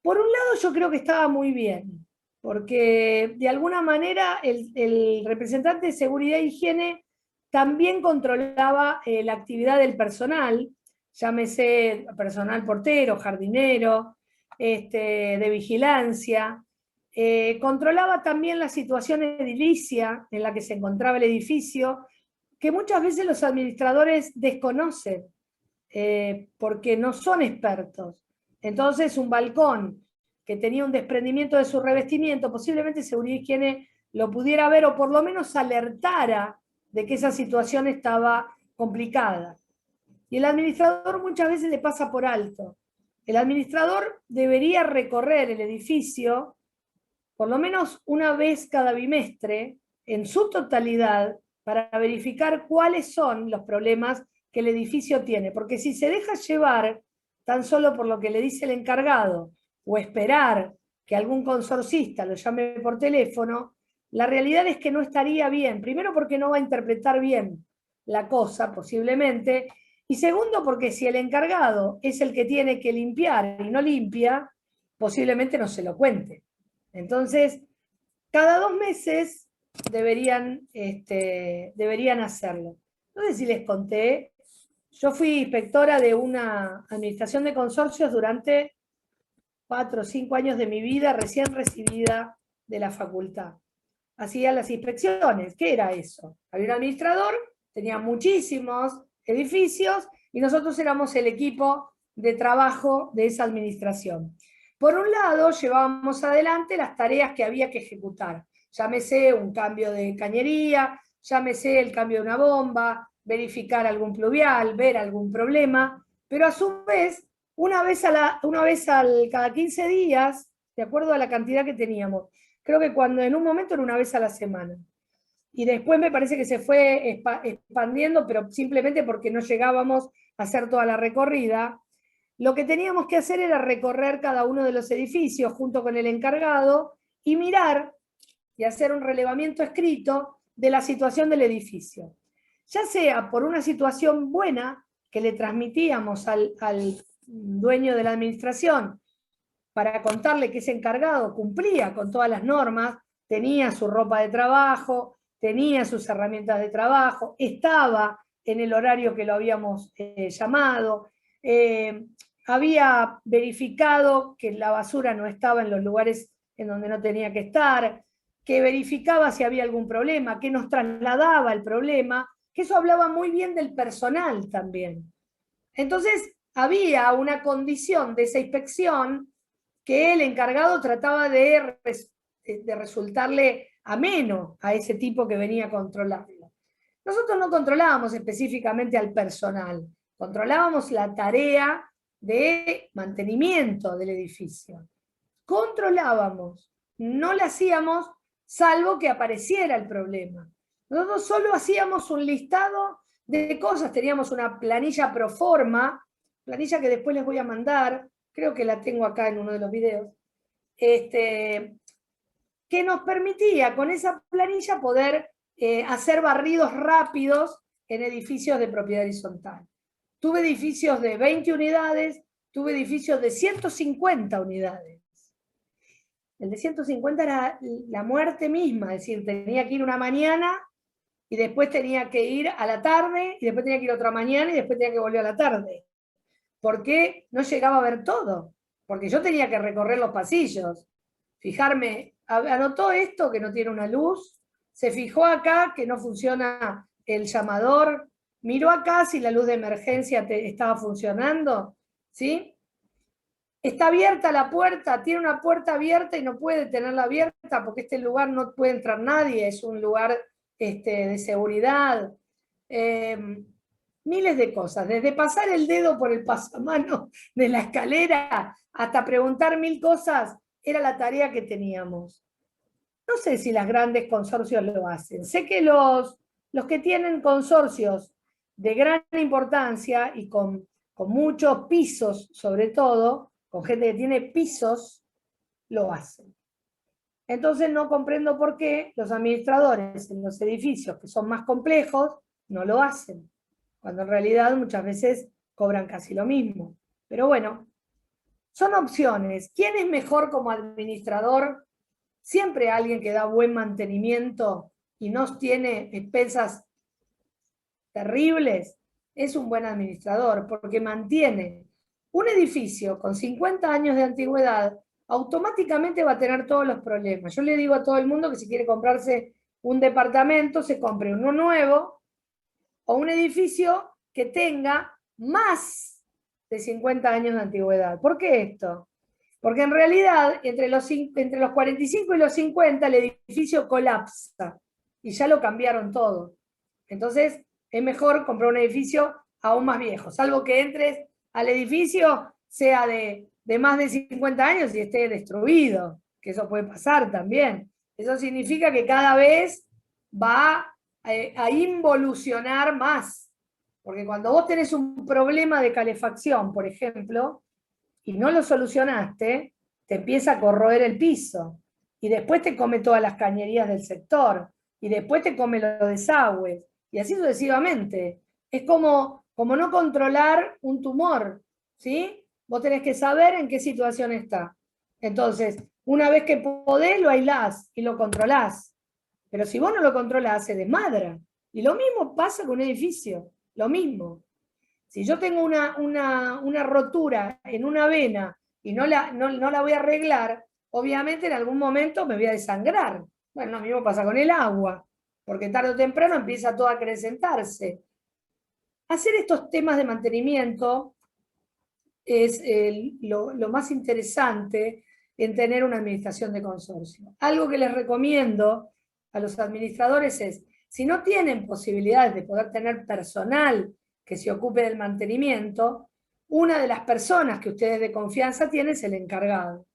Por un lado yo creo que estaba muy bien, porque de alguna manera el representante de seguridad e higiene también controlaba la actividad del personal, llámese personal portero, jardinero, de vigilancia, controlaba también la situación edilicia en la que se encontraba el edificio, que muchas veces los administradores desconocen, porque no son expertos. Entonces, un balcón que tenía un desprendimiento de su revestimiento, posiblemente seguridad y higiene lo pudiera ver o por lo menos alertara de que esa situación estaba complicada. Y el administrador muchas veces le pasa por alto. El administrador debería recorrer el edificio por lo menos una vez cada bimestre, en su totalidad, para verificar cuáles son los problemas que el edificio tiene. Porque si se deja llevar tan solo por lo que le dice el encargado, o esperar que algún consorcista lo llame por teléfono, la realidad es que no estaría bien. Primero porque no va a interpretar bien la cosa, posiblemente, y segundo porque si el encargado es el que tiene que limpiar y no limpia, posiblemente no se lo cuente. Entonces, cada 2 meses deberían hacerlo. No sé si les conté, yo fui inspectora de una administración de consorcios durante 4 o 5 años de mi vida, recién recibida de la facultad. Hacía las inspecciones. ¿Qué era eso? Había un administrador, tenía muchísimos edificios y nosotros éramos el equipo de trabajo de esa administración. Por un lado, llevábamos adelante las tareas que había que ejecutar. Llámese un cambio de cañería, llámese el cambio de una bomba, verificar algún pluvial, ver algún problema, pero a su vez, una vez cada 15 días, de acuerdo a la cantidad que teníamos. Creo que en un momento era una vez a la semana. Y después me parece que se fue expandiendo, pero simplemente porque no llegábamos a hacer toda la recorrida. Lo que teníamos que hacer era recorrer cada uno de los edificios junto con el encargado y mirar y hacer un relevamiento escrito de la situación del edificio. Ya sea por una situación buena que le transmitíamos al dueño de la administración para contarle que ese encargado cumplía con todas las normas, tenía su ropa de trabajo, tenía sus herramientas de trabajo, estaba en el horario que lo habíamos llamado, había verificado que la basura no estaba en los lugares en donde no tenía que estar, que verificaba si había algún problema, que nos trasladaba el problema, que eso hablaba muy bien del personal también. Entonces, había una condición de esa inspección que el encargado trataba de resultarle ameno a ese tipo que venía a controlarlo. Nosotros no controlábamos específicamente al personal, controlábamos la tarea de mantenimiento del edificio. Controlábamos, no la hacíamos salvo que apareciera el problema. Nosotros solo hacíamos un listado de cosas, teníamos una planilla pro forma, planilla que después les voy a mandar, creo que la tengo acá en uno de los videos, que nos permitía con esa planilla poder hacer barridos rápidos en edificios de propiedad horizontal. Tuve edificios de 20 unidades, tuve edificios de 150 unidades. El de 150 era la muerte misma, es decir, tenía que ir una mañana y después tenía que ir a la tarde, y después tenía que ir otra mañana y después tenía que volver a la tarde. Porque no llegaba a ver todo, porque yo tenía que recorrer los pasillos, fijarme, anotó esto que no tiene una luz, se fijó acá que no funciona el llamador, miró acá si la luz de emergencia estaba funcionando, ¿sí? Está abierta la puerta, tiene una puerta abierta y no puede tenerla abierta porque este lugar no puede entrar nadie, es un lugar de seguridad. Miles de cosas, desde pasar el dedo por el pasamano de la escalera hasta preguntar 1000 cosas, era la tarea que teníamos. No sé si las grandes consorcios lo hacen. Sé que los que tienen consorcios de gran importancia y con muchos pisos, sobre todo, con gente que tiene pisos, lo hacen. Entonces no comprendo por qué los administradores en los edificios que son más complejos no lo hacen, cuando en realidad muchas veces cobran casi lo mismo. Pero bueno, son opciones. ¿Quién es mejor como administrador? Siempre alguien que da buen mantenimiento y no tiene expensas terribles es un buen administrador, porque mantiene un edificio con 50 años de antigüedad, automáticamente va a tener todos los problemas. Yo le digo a todo el mundo que si quiere comprarse un departamento, se compre uno nuevo o un edificio que tenga más de 50 años de antigüedad. ¿Por qué esto? Porque en realidad, entre los 45 y los 50, el edificio colapsa y ya lo cambiaron todo. Entonces, es mejor comprar un edificio aún más viejo, salvo que entres al edificio, sea de más de 50 años y esté destruido, que eso puede pasar también. Eso significa que cada vez va a involucionar más. Porque cuando vos tenés un problema de calefacción, por ejemplo, y no lo solucionaste, te empieza a corroer el piso. Y después te come todas las cañerías del sector. Y después te come los desagües. Y así sucesivamente. Es como no controlar un tumor, ¿sí? Vos tenés que saber en qué situación está. Entonces, una vez que podés, lo aislás y lo controlás. Pero si vos no lo controlás, se desmadra. Y lo mismo pasa con un edificio. Lo mismo. Si yo tengo una rotura en una vena y no la voy a arreglar, obviamente en algún momento me voy a desangrar. Bueno, lo mismo pasa con el agua, porque tarde o temprano empieza todo a acrecentarse. Hacer estos temas de mantenimiento es lo más interesante en tener una administración de consorcio. Algo que les recomiendo a los administradores es, si no tienen posibilidades de poder tener personal que se ocupe del mantenimiento, una de las personas que ustedes de confianza tienen es el encargado.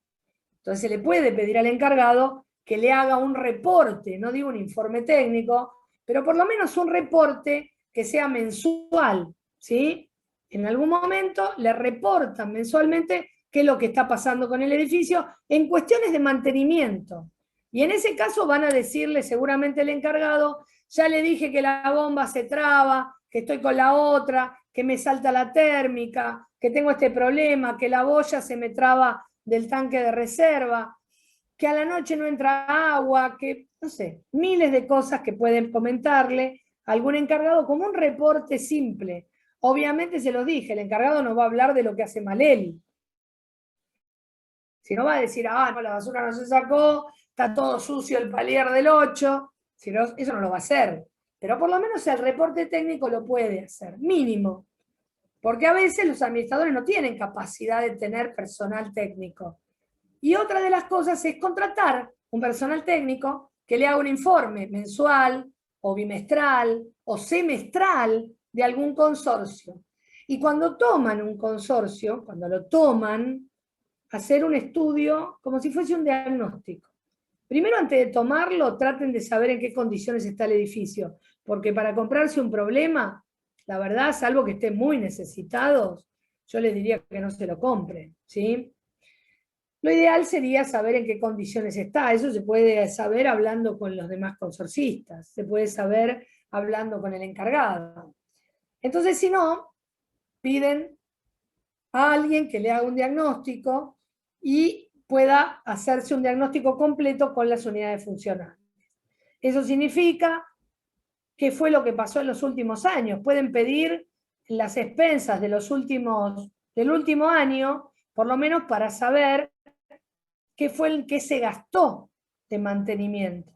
Entonces se le puede pedir al encargado que le haga un reporte, no digo un informe técnico, pero por lo menos un reporte que sea mensual, ¿sí? En algún momento le reportan mensualmente qué es lo que está pasando con el edificio en cuestiones de mantenimiento. Y en ese caso van a decirle seguramente el encargado, ya le dije que la bomba se traba, que estoy con la otra, que me salta la térmica, que tengo este problema, que la boya se me traba del tanque de reserva, que a la noche no entra agua, que no sé, miles de cosas que pueden comentarle a algún encargado como un reporte simple. Obviamente se los dije, el encargado no va a hablar de lo que hace mal él. Si no va a decir, ah, no, la basura no se sacó, está todo sucio el palier del 8, si no, eso no lo va a hacer. Pero por lo menos el reporte técnico lo puede hacer, mínimo. Porque a veces los administradores no tienen capacidad de tener personal técnico. Y otra de las cosas es contratar un personal técnico que le haga un informe mensual o bimestral o semestral de algún consorcio. Y cuando toman un consorcio, cuando lo toman, hacer un estudio como si fuese un diagnóstico. Primero, antes de tomarlo, traten de saber en qué condiciones está el edificio, porque para comprarse un problema, la verdad, salvo que estén muy necesitados, yo les diría que no se lo compren, ¿sí? Lo ideal sería saber en qué condiciones está. Eso se puede saber hablando con los demás consorcistas, se puede saber hablando con el encargado. Entonces, si no, piden a alguien que le haga un diagnóstico y pueda hacerse un diagnóstico completo con las unidades funcionales. Eso significa qué fue lo que pasó en los últimos años. Pueden pedir las expensas de del último año, por lo menos para saber qué fue el que se gastó de mantenimiento.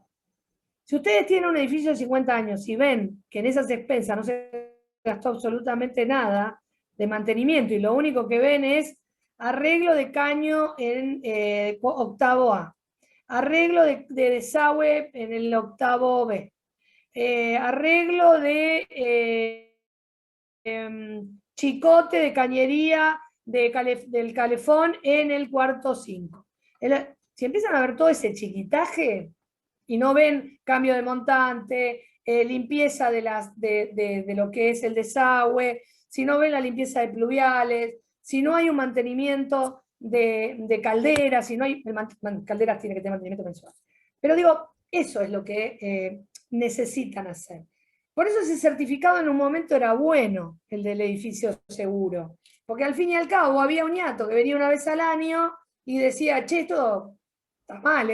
Si ustedes tienen un edificio de 50 años y ven que en esas expensas no se gastó absolutamente nada de mantenimiento y lo único que ven es arreglo de caño en octavo A, arreglo de desagüe en el octavo B, arreglo de chicote de cañería del calefón en el cuarto 5. Si empiezan a ver todo ese chiquitaje, y no ven cambio de montante, limpieza de lo que es el desagüe, si no ven la limpieza de pluviales, si no hay un mantenimiento de calderas, si no hay, calderas tiene que tener mantenimiento mensual. Pero digo, eso es lo que necesitan hacer. Por eso ese certificado en un momento era bueno, el del edificio seguro, porque al fin y al cabo había un ñato que venía una vez al año y decía, che, esto está mal,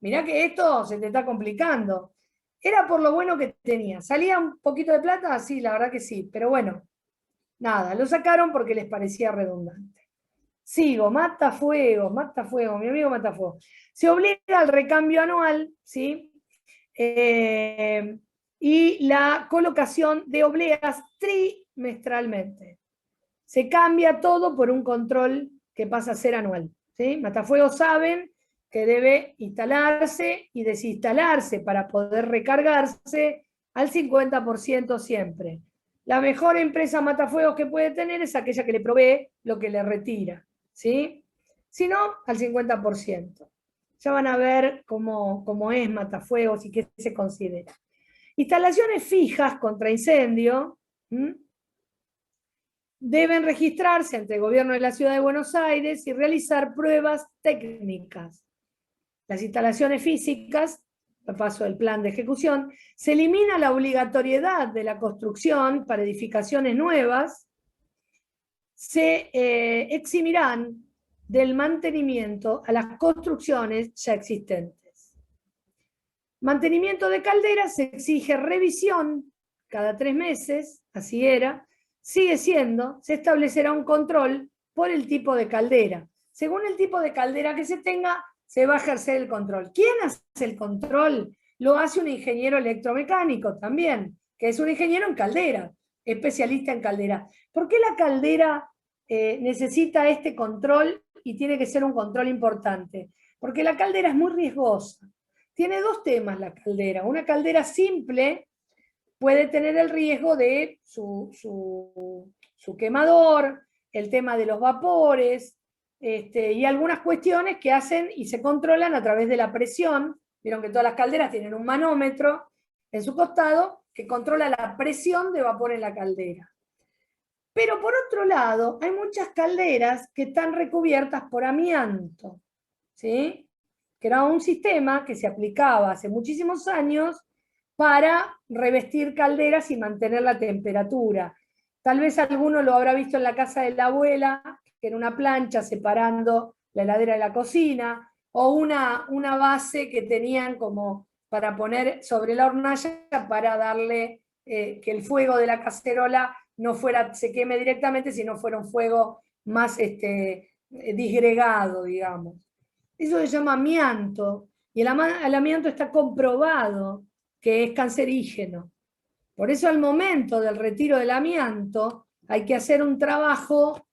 mirá que esto se te está complicando. Era por lo bueno que tenía. ¿Salía un poquito de plata? Sí, la verdad que sí, pero bueno, nada, lo sacaron porque les parecía redundante. Sigo, Matafuegos, mi amigo Matafuegos. Se obliga al recambio anual, ¿sí? Y la colocación de obleas trimestralmente. Se cambia todo por un control que pasa a ser anual, ¿sí? Matafuegos saben que debe instalarse y desinstalarse para poder recargarse al 50% siempre. La mejor empresa matafuegos que puede tener es aquella que le provee lo que le retira, ¿sí? Si no, al 50%. Ya van a ver cómo es matafuegos y qué se considera. Instalaciones fijas contra incendio, deben registrarse ante el gobierno de la Ciudad de Buenos Aires y realizar pruebas técnicas. Las instalaciones físicas, a paso del plan de ejecución, se elimina la obligatoriedad de la construcción para edificaciones nuevas, se eximirán del mantenimiento a las construcciones ya existentes. Mantenimiento de calderas, se exige revisión cada 3 meses, así era, sigue siendo, se establecerá un control por el tipo de caldera. Según el tipo de caldera que se tenga, se va a ejercer el control. ¿Quién hace el control? Lo hace un ingeniero electromecánico también, que es un ingeniero en caldera, especialista en caldera. ¿Por qué la caldera necesita este control y tiene que ser un control importante? Porque la caldera es muy riesgosa. Tiene 2 temas la caldera. Una caldera simple puede tener el riesgo de su quemador, el tema de los vapores, y algunas cuestiones que hacen y se controlan a través de la presión. Vieron que todas las calderas tienen un manómetro en su costado que controla la presión de vapor en la caldera. Pero por otro lado, hay muchas calderas que están recubiertas por amianto, ¿sí? Que era un sistema que se aplicaba hace muchísimos años para revestir calderas y mantener la temperatura. Tal vez alguno lo habrá visto en la casa de la abuela, que era una plancha separando la heladera de la cocina, o una base que tenían como para poner sobre la hornalla para darle que el fuego de la cacerola no se queme directamente, sino fuera un fuego más disgregado, digamos. Eso se llama amianto, y el amianto está comprobado que es cancerígeno. Por eso al momento del retiro del amianto hay que hacer un trabajo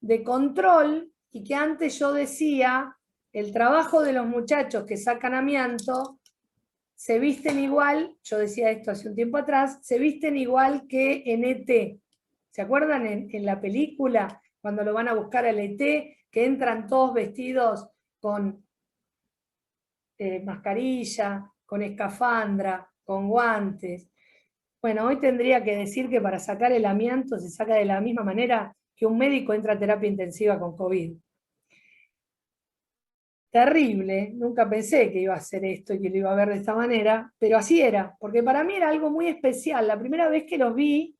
de control, y que antes yo decía, el trabajo de los muchachos que sacan amianto se visten igual, yo decía esto hace un tiempo atrás, se visten igual que en ET. ¿Se acuerdan en la película, cuando lo van a buscar al ET, que entran todos vestidos con mascarilla, con escafandra, con guantes? Bueno, hoy tendría que decir que para sacar el amianto se saca de la misma manera que un médico entra a terapia intensiva con COVID. Terrible, nunca pensé que iba a hacer esto y que lo iba a ver de esta manera, pero así era, porque para mí era algo muy especial. La primera vez que los vi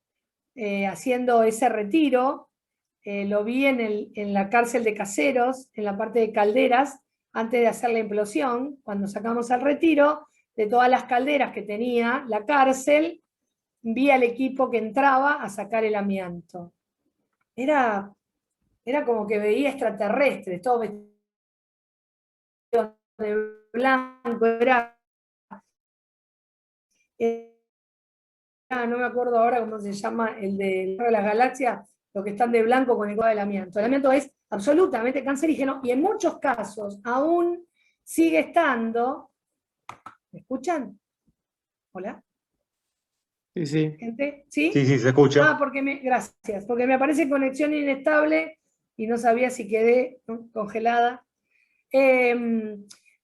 haciendo ese retiro, lo vi en la cárcel de Caseros, en la parte de calderas, antes de hacer la implosión, cuando sacamos el retiro, de todas las calderas que tenía la cárcel, vi al equipo que entraba a sacar el amianto. Era como que veía extraterrestres, todos vestidos de blanco, no me acuerdo ahora cómo se llama, el de las galaxias, los que están de blanco con el cuadro del amianto. El amianto es absolutamente cancerígeno y en muchos casos aún sigue estando. ¿Me escuchan? ¿Hola? Sí, sí. ¿Gente? ¿Sí? Sí, sí, se escucha. Gracias, porque me aparece conexión inestable y no sabía si quedé, ¿no?, congelada.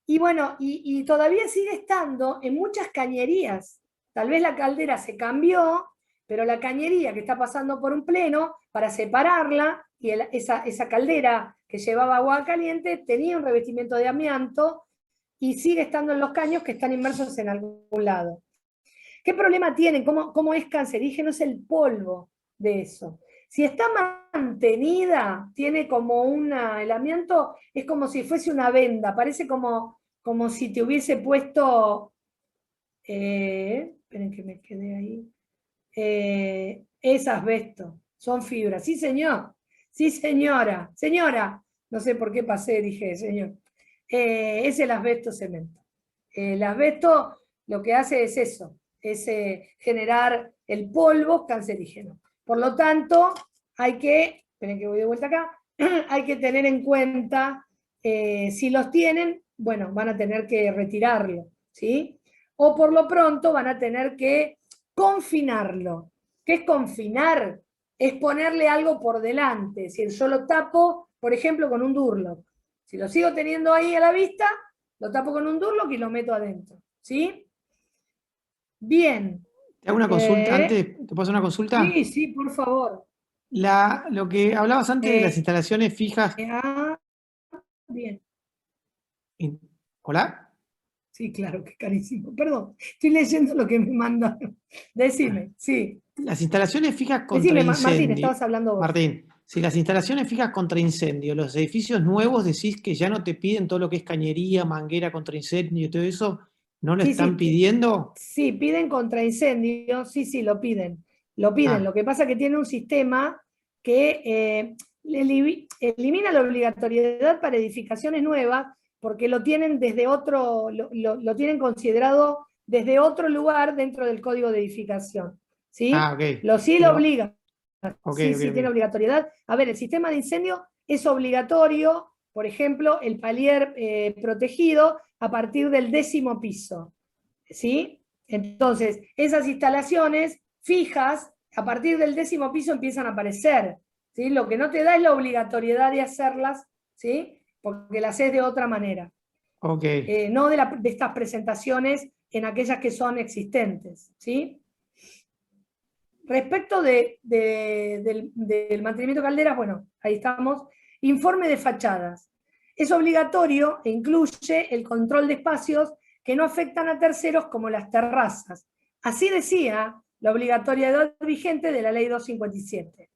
Y bueno, y todavía sigue estando en muchas cañerías. Tal vez la caldera se cambió, pero la cañería que está pasando por un pleno, para separarla, y esa caldera que llevaba agua caliente tenía un revestimiento de amianto y sigue estando en los caños que están inmersos en algún lado. ¿Qué problema tienen? ¿Cómo es cancerígeno? Es el polvo de eso. Si está mantenida, tiene como el amianto, es como si fuese una venda, parece como si te hubiese puesto, esperen que me quedé ahí, es asbesto, son fibras. Sí, señor, sí, señora, no sé por qué pasé, dije, señor. Es el asbesto cemento. El asbesto lo que hace es eso, es generar el polvo cancerígeno. Por lo tanto, esperen que voy de vuelta acá, hay que tener en cuenta, si los tienen, bueno, van a tener que retirarlo, ¿sí? O por lo pronto van a tener que confinarlo. ¿Qué es confinar? Es ponerle algo por delante. Si yo lo tapo, por ejemplo, con un Durlock. Si lo sigo teniendo ahí a la vista, lo tapo con un Durlock y lo meto adentro. ¿Sí? Bien. ¿Te hago una consulta antes? ¿Te puedo hacer una consulta? Sí, sí, por favor. Lo que hablabas antes de las instalaciones fijas. Bien. ¿Hola? Sí, claro, que carísimo. Perdón, estoy leyendo lo que me mandaron. Decime, sí. Las instalaciones fijas contra Decime, Martín, incendio. estabas hablando vos. Martín, si las instalaciones fijas contra incendio, los edificios nuevos decís que ya no te piden todo lo que es cañería, manguera contra incendio y todo eso, ¿no lo Sí, están pidiendo? sí, piden contra incendios, sí, lo piden. Lo piden. Ah, Lo que pasa es que tiene un sistema que elimina la obligatoriedad para edificaciones nuevas porque lo tienen desde otro, lo tienen considerado desde otro lugar dentro del código de edificación. ¿Sí? ok. Sí lo Pero, obliga. ok, Sí, tiene obligatoriedad. A ver, el sistema de incendio es obligatorio, por ejemplo, el palier protegido a partir del 10º piso. ¿Sí? Entonces, esas instalaciones fijas, a partir del 10º piso empiezan a aparecer. ¿Sí? Lo que no te da es la obligatoriedad de hacerlas, ¿sí? Porque las haces de otra manera. ok. No de estas presentaciones en aquellas que son existentes. ¿Sí? Respecto del mantenimiento de calderas, bueno, ahí estamos. Informe de fachadas. Es obligatorio e incluye el control de espacios que no afectan a terceros como las terrazas. Así decía la obligatoriedad vigente de la Ley 257.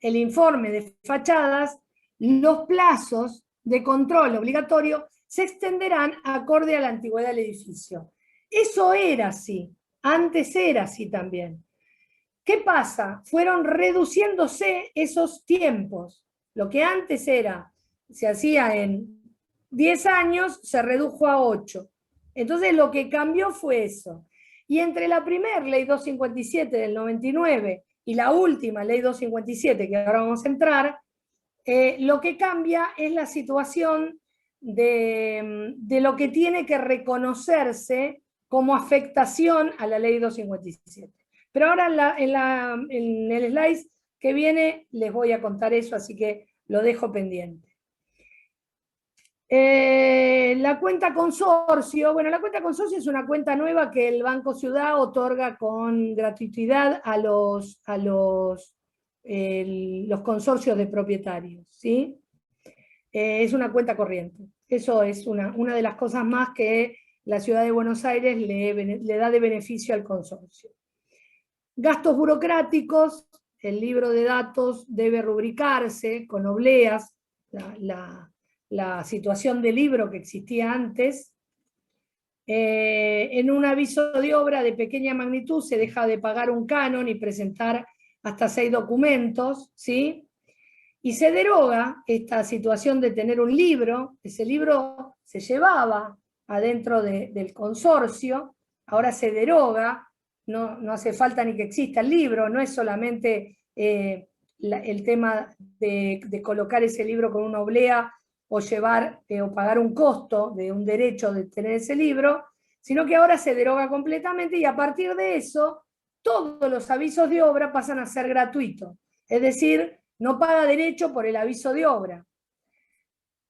El informe de fachadas, los plazos de control obligatorio se extenderán acorde a la antigüedad del edificio. Eso era así, antes era así también. ¿Qué pasa? Fueron reduciéndose esos tiempos. Lo que antes se hacía en 10 años, se redujo a 8. Entonces lo que cambió fue eso. Y entre la primera ley 257 del 99 y la última ley 257, que ahora vamos a entrar, lo que cambia es la situación de lo que tiene que reconocerse como afectación a la ley 257. Pero ahora en el slide que viene les voy a contar eso, así que lo dejo pendiente. La cuenta consorcio, bueno, la cuenta consorcio es una cuenta nueva que el Banco Ciudad otorga con gratuidad a los consorcios de propietarios, ¿sí? Es una cuenta corriente. Eso es una de las cosas más que la Ciudad de Buenos Aires le da de beneficio al consorcio. Gastos burocráticos, el libro de datos debe rubricarse con obleas, la situación de libro que existía antes. En un aviso de obra de pequeña magnitud se deja de pagar un canon y presentar hasta 6 documentos, ¿sí? Y se deroga esta situación de tener un libro, ese libro se llevaba adentro del consorcio, ahora se deroga, no hace falta ni que exista el libro, no es solamente el tema de colocar ese libro con una oblea o llevar o pagar un costo de un derecho de tener ese libro, sino que ahora se deroga completamente y a partir de eso todos los avisos de obra pasan a ser gratuitos. Es decir, no paga derecho por el aviso de obra.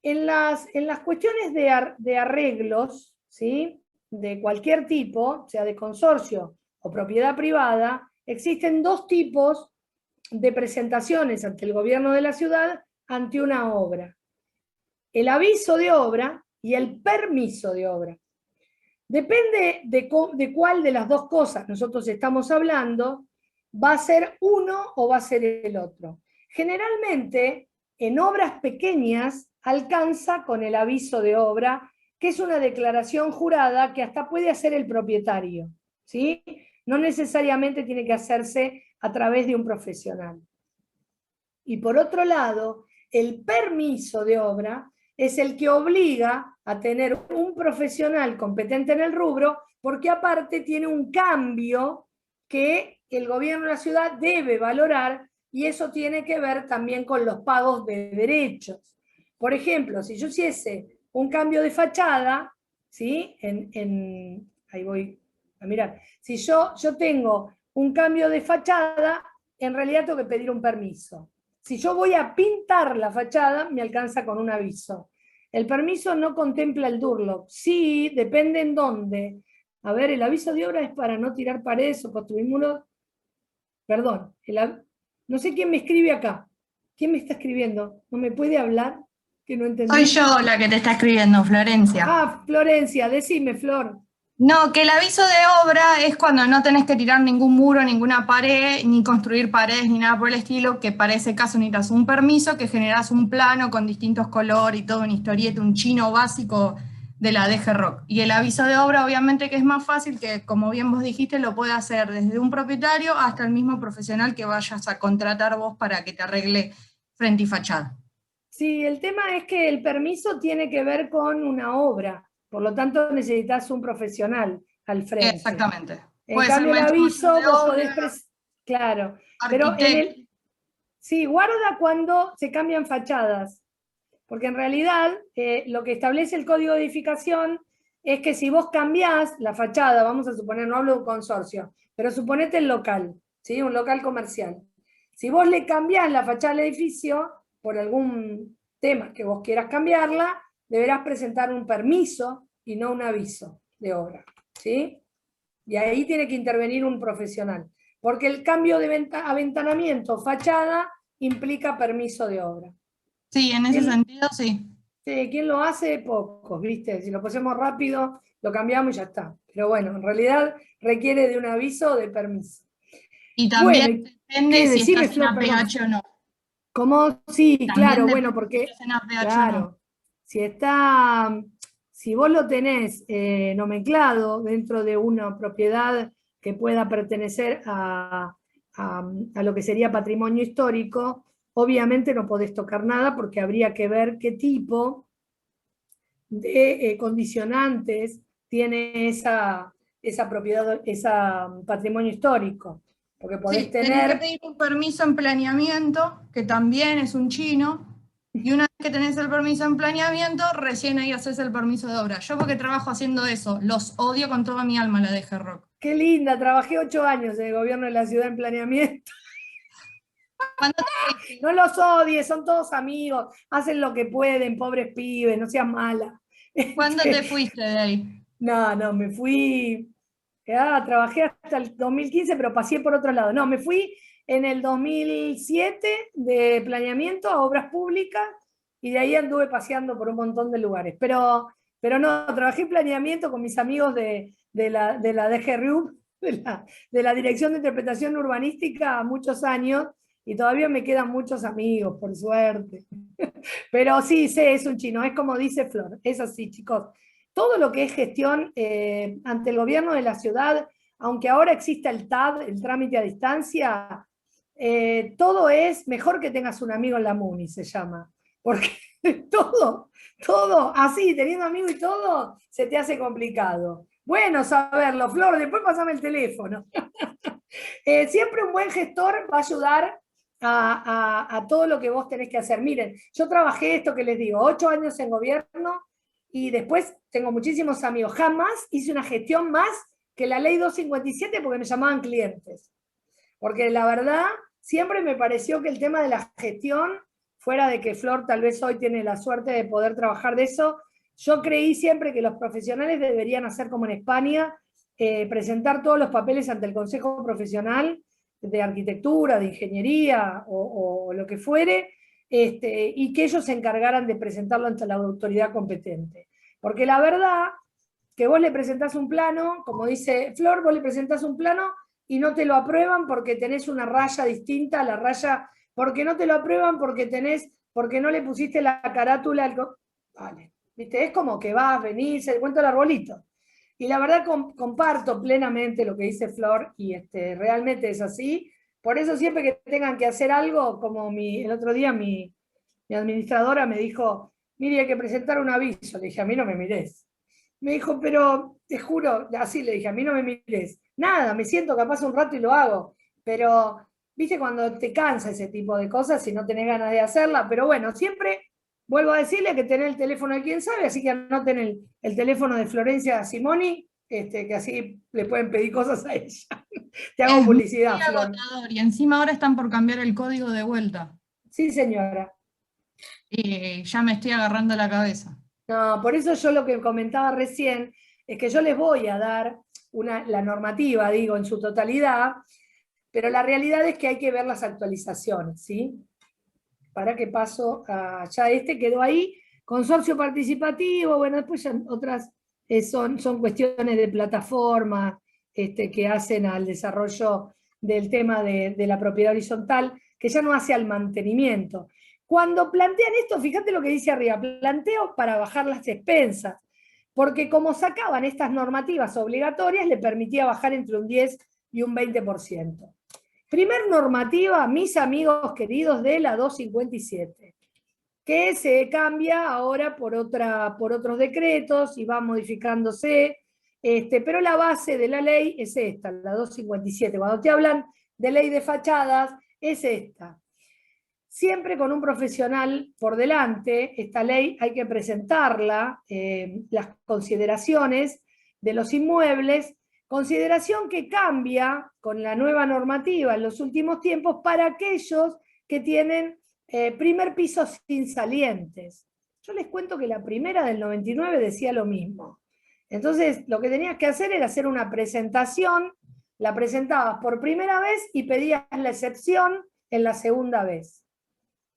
En las cuestiones de arreglos, ¿sí? De cualquier tipo, sea de consorcio o propiedad privada, existen dos tipos de presentaciones ante el gobierno de la ciudad ante una obra. El aviso de obra y el permiso de obra. Depende de cuál de las dos cosas nosotros estamos hablando, va a ser uno o va a ser el otro. Generalmente, en obras pequeñas, alcanza con el aviso de obra, que es una declaración jurada que hasta puede hacer el propietario, ¿sí? No necesariamente tiene que hacerse a través de un profesional. Y por otro lado, el permiso de obra es el que obliga a tener un profesional competente en el rubro, porque aparte tiene un cambio que el gobierno de la ciudad debe valorar, y eso tiene que ver también con los pagos de derechos. Por ejemplo, si yo hiciese un cambio de fachada, ¿sí? Ahí voy a mirar. Si yo tengo un cambio de fachada, en realidad tengo que pedir un permiso. Si yo voy a pintar la fachada, me alcanza con un aviso. El permiso no contempla el DURLOP. Sí, depende en dónde. A ver, el aviso de obra es para no tirar paredes o construir muros. Perdón, no sé quién me escribe acá. ¿Quién me está escribiendo? ¿No me puede hablar? Que no entendí. Soy yo la que te está escribiendo, Florencia. Ah, Florencia, decime, Flor. No, que el aviso de obra es cuando no tenés que tirar ningún muro, ninguna pared, ni construir paredes, ni nada por el estilo, que para ese caso necesitas un permiso, que generás un plano con distintos colores y todo, una historieta, un chino básico de la DG Rock. Y el aviso de obra, obviamente que es más fácil, que como bien vos dijiste, lo puede hacer desde un propietario hasta el mismo profesional que vayas a contratar vos para que te arregle frente y fachada. Sí, el tema es que el permiso tiene que ver con una obra. Por lo tanto, necesitas un profesional al frente. Exactamente. En cambio, el aviso, vos podés... Claro, pero sí, guarda cuando se cambian fachadas, porque en realidad lo que establece el código de edificación es que si vos cambiás la fachada, vamos a suponer, no hablo de un consorcio, pero suponete el local, ¿sí? Un local comercial. Si vos le cambiás la fachada al edificio, por algún tema que vos quieras cambiarla, deberás presentar un permiso y no un aviso de obra, ¿sí? Y ahí tiene que intervenir un profesional, porque el cambio de aventanamiento, fachada, implica permiso de obra. Sí, en ese sentido, sí. Sí, ¿quién lo hace? Pocos, ¿viste? Si lo ponemos rápido, lo cambiamos y ya está. Pero bueno, en realidad requiere de un aviso o de permiso. Y también bueno, depende si decime, estás en Flor, APH o no. ¿Cómo? Sí, También claro, bueno, porque, si estás en APH claro, o no. si vos lo tenés nomenclado dentro de una propiedad que pueda pertenecer a lo que sería patrimonio histórico, obviamente no podés tocar nada porque habría que ver qué tipo de condicionantes tiene esa propiedad, ese patrimonio histórico. Porque podés Sí, tenés que tener... pedir un permiso en planeamiento, que también es un chino, y una vez que tenés el permiso en planeamiento, recién ahí haces el permiso de obra. Yo porque trabajo haciendo eso, los odio con toda mi alma la DG Rock. Qué linda, trabajé 8 años en el gobierno de la ciudad en planeamiento. No los odies, son todos amigos, hacen lo que pueden, pobres pibes, no seas mala. ¿Cuándo te fuiste de ahí? No, me fui, trabajé hasta el 2015, pero pasé por otro lado. No, me fui en el 2007 de planeamiento a obras públicas y de ahí anduve paseando por un montón de lugares. Pero no, trabajé en planeamiento con mis amigos de la DGRU, de la Dirección de Interpretación Urbanística, muchos años, y todavía me quedan muchos amigos, por suerte. Pero sí, es un chino, es como dice Flor, es así, chicos. Todo lo que es gestión ante el gobierno de la ciudad, aunque ahora exista el TAD, el trámite a distancia, todo es mejor que tengas un amigo en la MUNI, se llama. Porque todo, así, teniendo amigos y todo, se te hace complicado. Bueno saberlo, Flor, después pasame el teléfono. Siempre un buen gestor va a ayudar a todo lo que vos tenés que hacer. Miren, yo trabajé esto que les digo, 8 años en gobierno y después tengo muchísimos amigos. Jamás hice una gestión más que la ley 257 porque me llamaban clientes. Porque la verdad, siempre me pareció que el tema de la gestión fuera de que Flor tal vez hoy tiene la suerte de poder trabajar de eso, yo creí siempre que los profesionales deberían hacer como en España, presentar todos los papeles ante el Consejo Profesional de Arquitectura, de Ingeniería o lo que fuere, y que ellos se encargaran de presentarlo ante la autoridad competente. Porque la verdad que vos le presentás un plano, como dice Flor, vos le presentás un plano y no te lo aprueban porque tenés una raya distinta a la raya, porque no te lo aprueban porque no le pusiste la carátula al... Vale, ¿viste? Es como que vas, venís, se cuenta el arbolito. Y la verdad comparto plenamente lo que dice Flor, y realmente es así. Por eso siempre que tengan que hacer algo, como el otro día mi administradora me dijo, mire, hay que presentar un aviso. Le dije, a mí no me mires. Me dijo, pero te juro, así le dije, a mí no me mires. Nada, me siento capaz un rato y lo hago. Pero, viste, cuando te cansa ese tipo de cosas y no tenés ganas de hacerla. Pero bueno, siempre vuelvo a decirle que tenés el teléfono de quien sabe, así que anoten el teléfono de Florencia Simoni, que así le pueden pedir cosas a ella. Te hago publicidad, muy Flor. agotador, y encima ahora están por cambiar el código de vuelta. Sí, señora. Ya me estoy agarrando la cabeza. No, por eso yo lo que comentaba recién es que yo les voy a dar la normativa, digo, en su totalidad, pero la realidad es que hay que ver las actualizaciones, ¿sí? Para que paso a... Ya quedó ahí, consorcio participativo, bueno, después ya otras son cuestiones de plataforma que hacen al desarrollo del tema de la propiedad horizontal, que ya no hace al mantenimiento. Cuando plantean esto, fíjate lo que dice arriba, planteo para bajar las expensas, porque como sacaban estas normativas obligatorias, le permitía bajar entre un 10 y un 20%. Primer normativa, mis amigos queridos, de la 257, que se cambia ahora por otros decretos y va modificándose, pero la base de la ley es esta, la 257. Cuando te hablan de ley de fachadas, es esta. Siempre con un profesional por delante, esta ley hay que presentarla, las consideraciones de los inmuebles, consideración que cambia con la nueva normativa en los últimos tiempos para aquellos que tienen primer piso sin salientes. Yo les cuento que la primera del 99 decía lo mismo. Entonces, lo que tenías que hacer era hacer una presentación, la presentabas por primera vez y pedías la excepción en la segunda vez.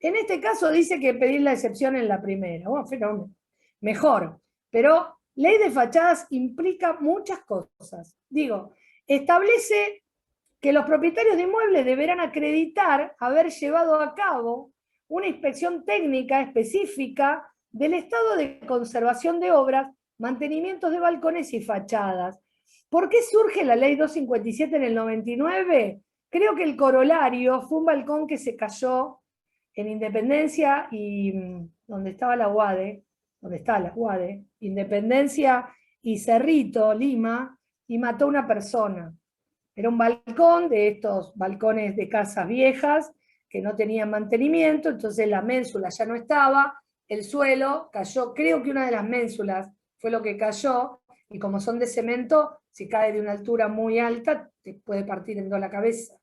En este caso dice que pedir la excepción en la primera. Bueno, fenómeno. Mejor. Pero ley de fachadas implica muchas cosas. Digo, establece que los propietarios de inmuebles deberán acreditar haber llevado a cabo una inspección técnica específica del estado de conservación de obras, mantenimientos de balcones y fachadas. ¿Por qué surge la ley 257 en el 99? Creo que el corolario fue un balcón que se cayó en Independencia y donde estaba la UADE, donde está la UADE, Independencia y Cerrito, Lima, y mató a una persona. Era un balcón de estos balcones de casas viejas que no tenían mantenimiento, entonces la ménsula ya no estaba, el suelo cayó, creo que una de las ménsulas fue lo que cayó, y como son de cemento, si cae de una altura muy alta, te puede partir en dos la cabeza.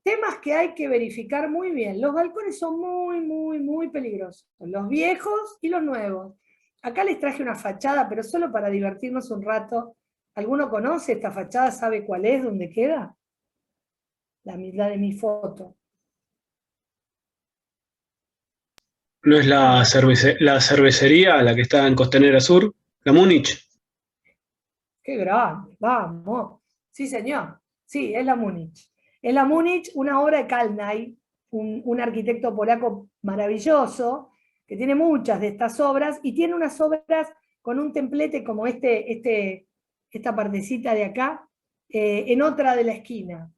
Temas que hay que verificar muy bien. Los balcones son muy, muy, muy peligrosos. Los viejos y los nuevos. Acá les traje una fachada, pero solo para divertirnos un rato. ¿Alguno conoce esta fachada? ¿Sabe cuál es? ¿Dónde queda? La de mi foto. ¿No es la cervecería, la que está en Costanera Sur? ¿La Múnich? ¡Qué grande! ¡Vamos! Sí, señor. Sí, es la Múnich. Es la Múnich, una obra de Kalnay, un arquitecto polaco maravilloso, que tiene muchas de estas obras, y tiene unas obras con un templete como esta partecita de acá, en otra de la esquina.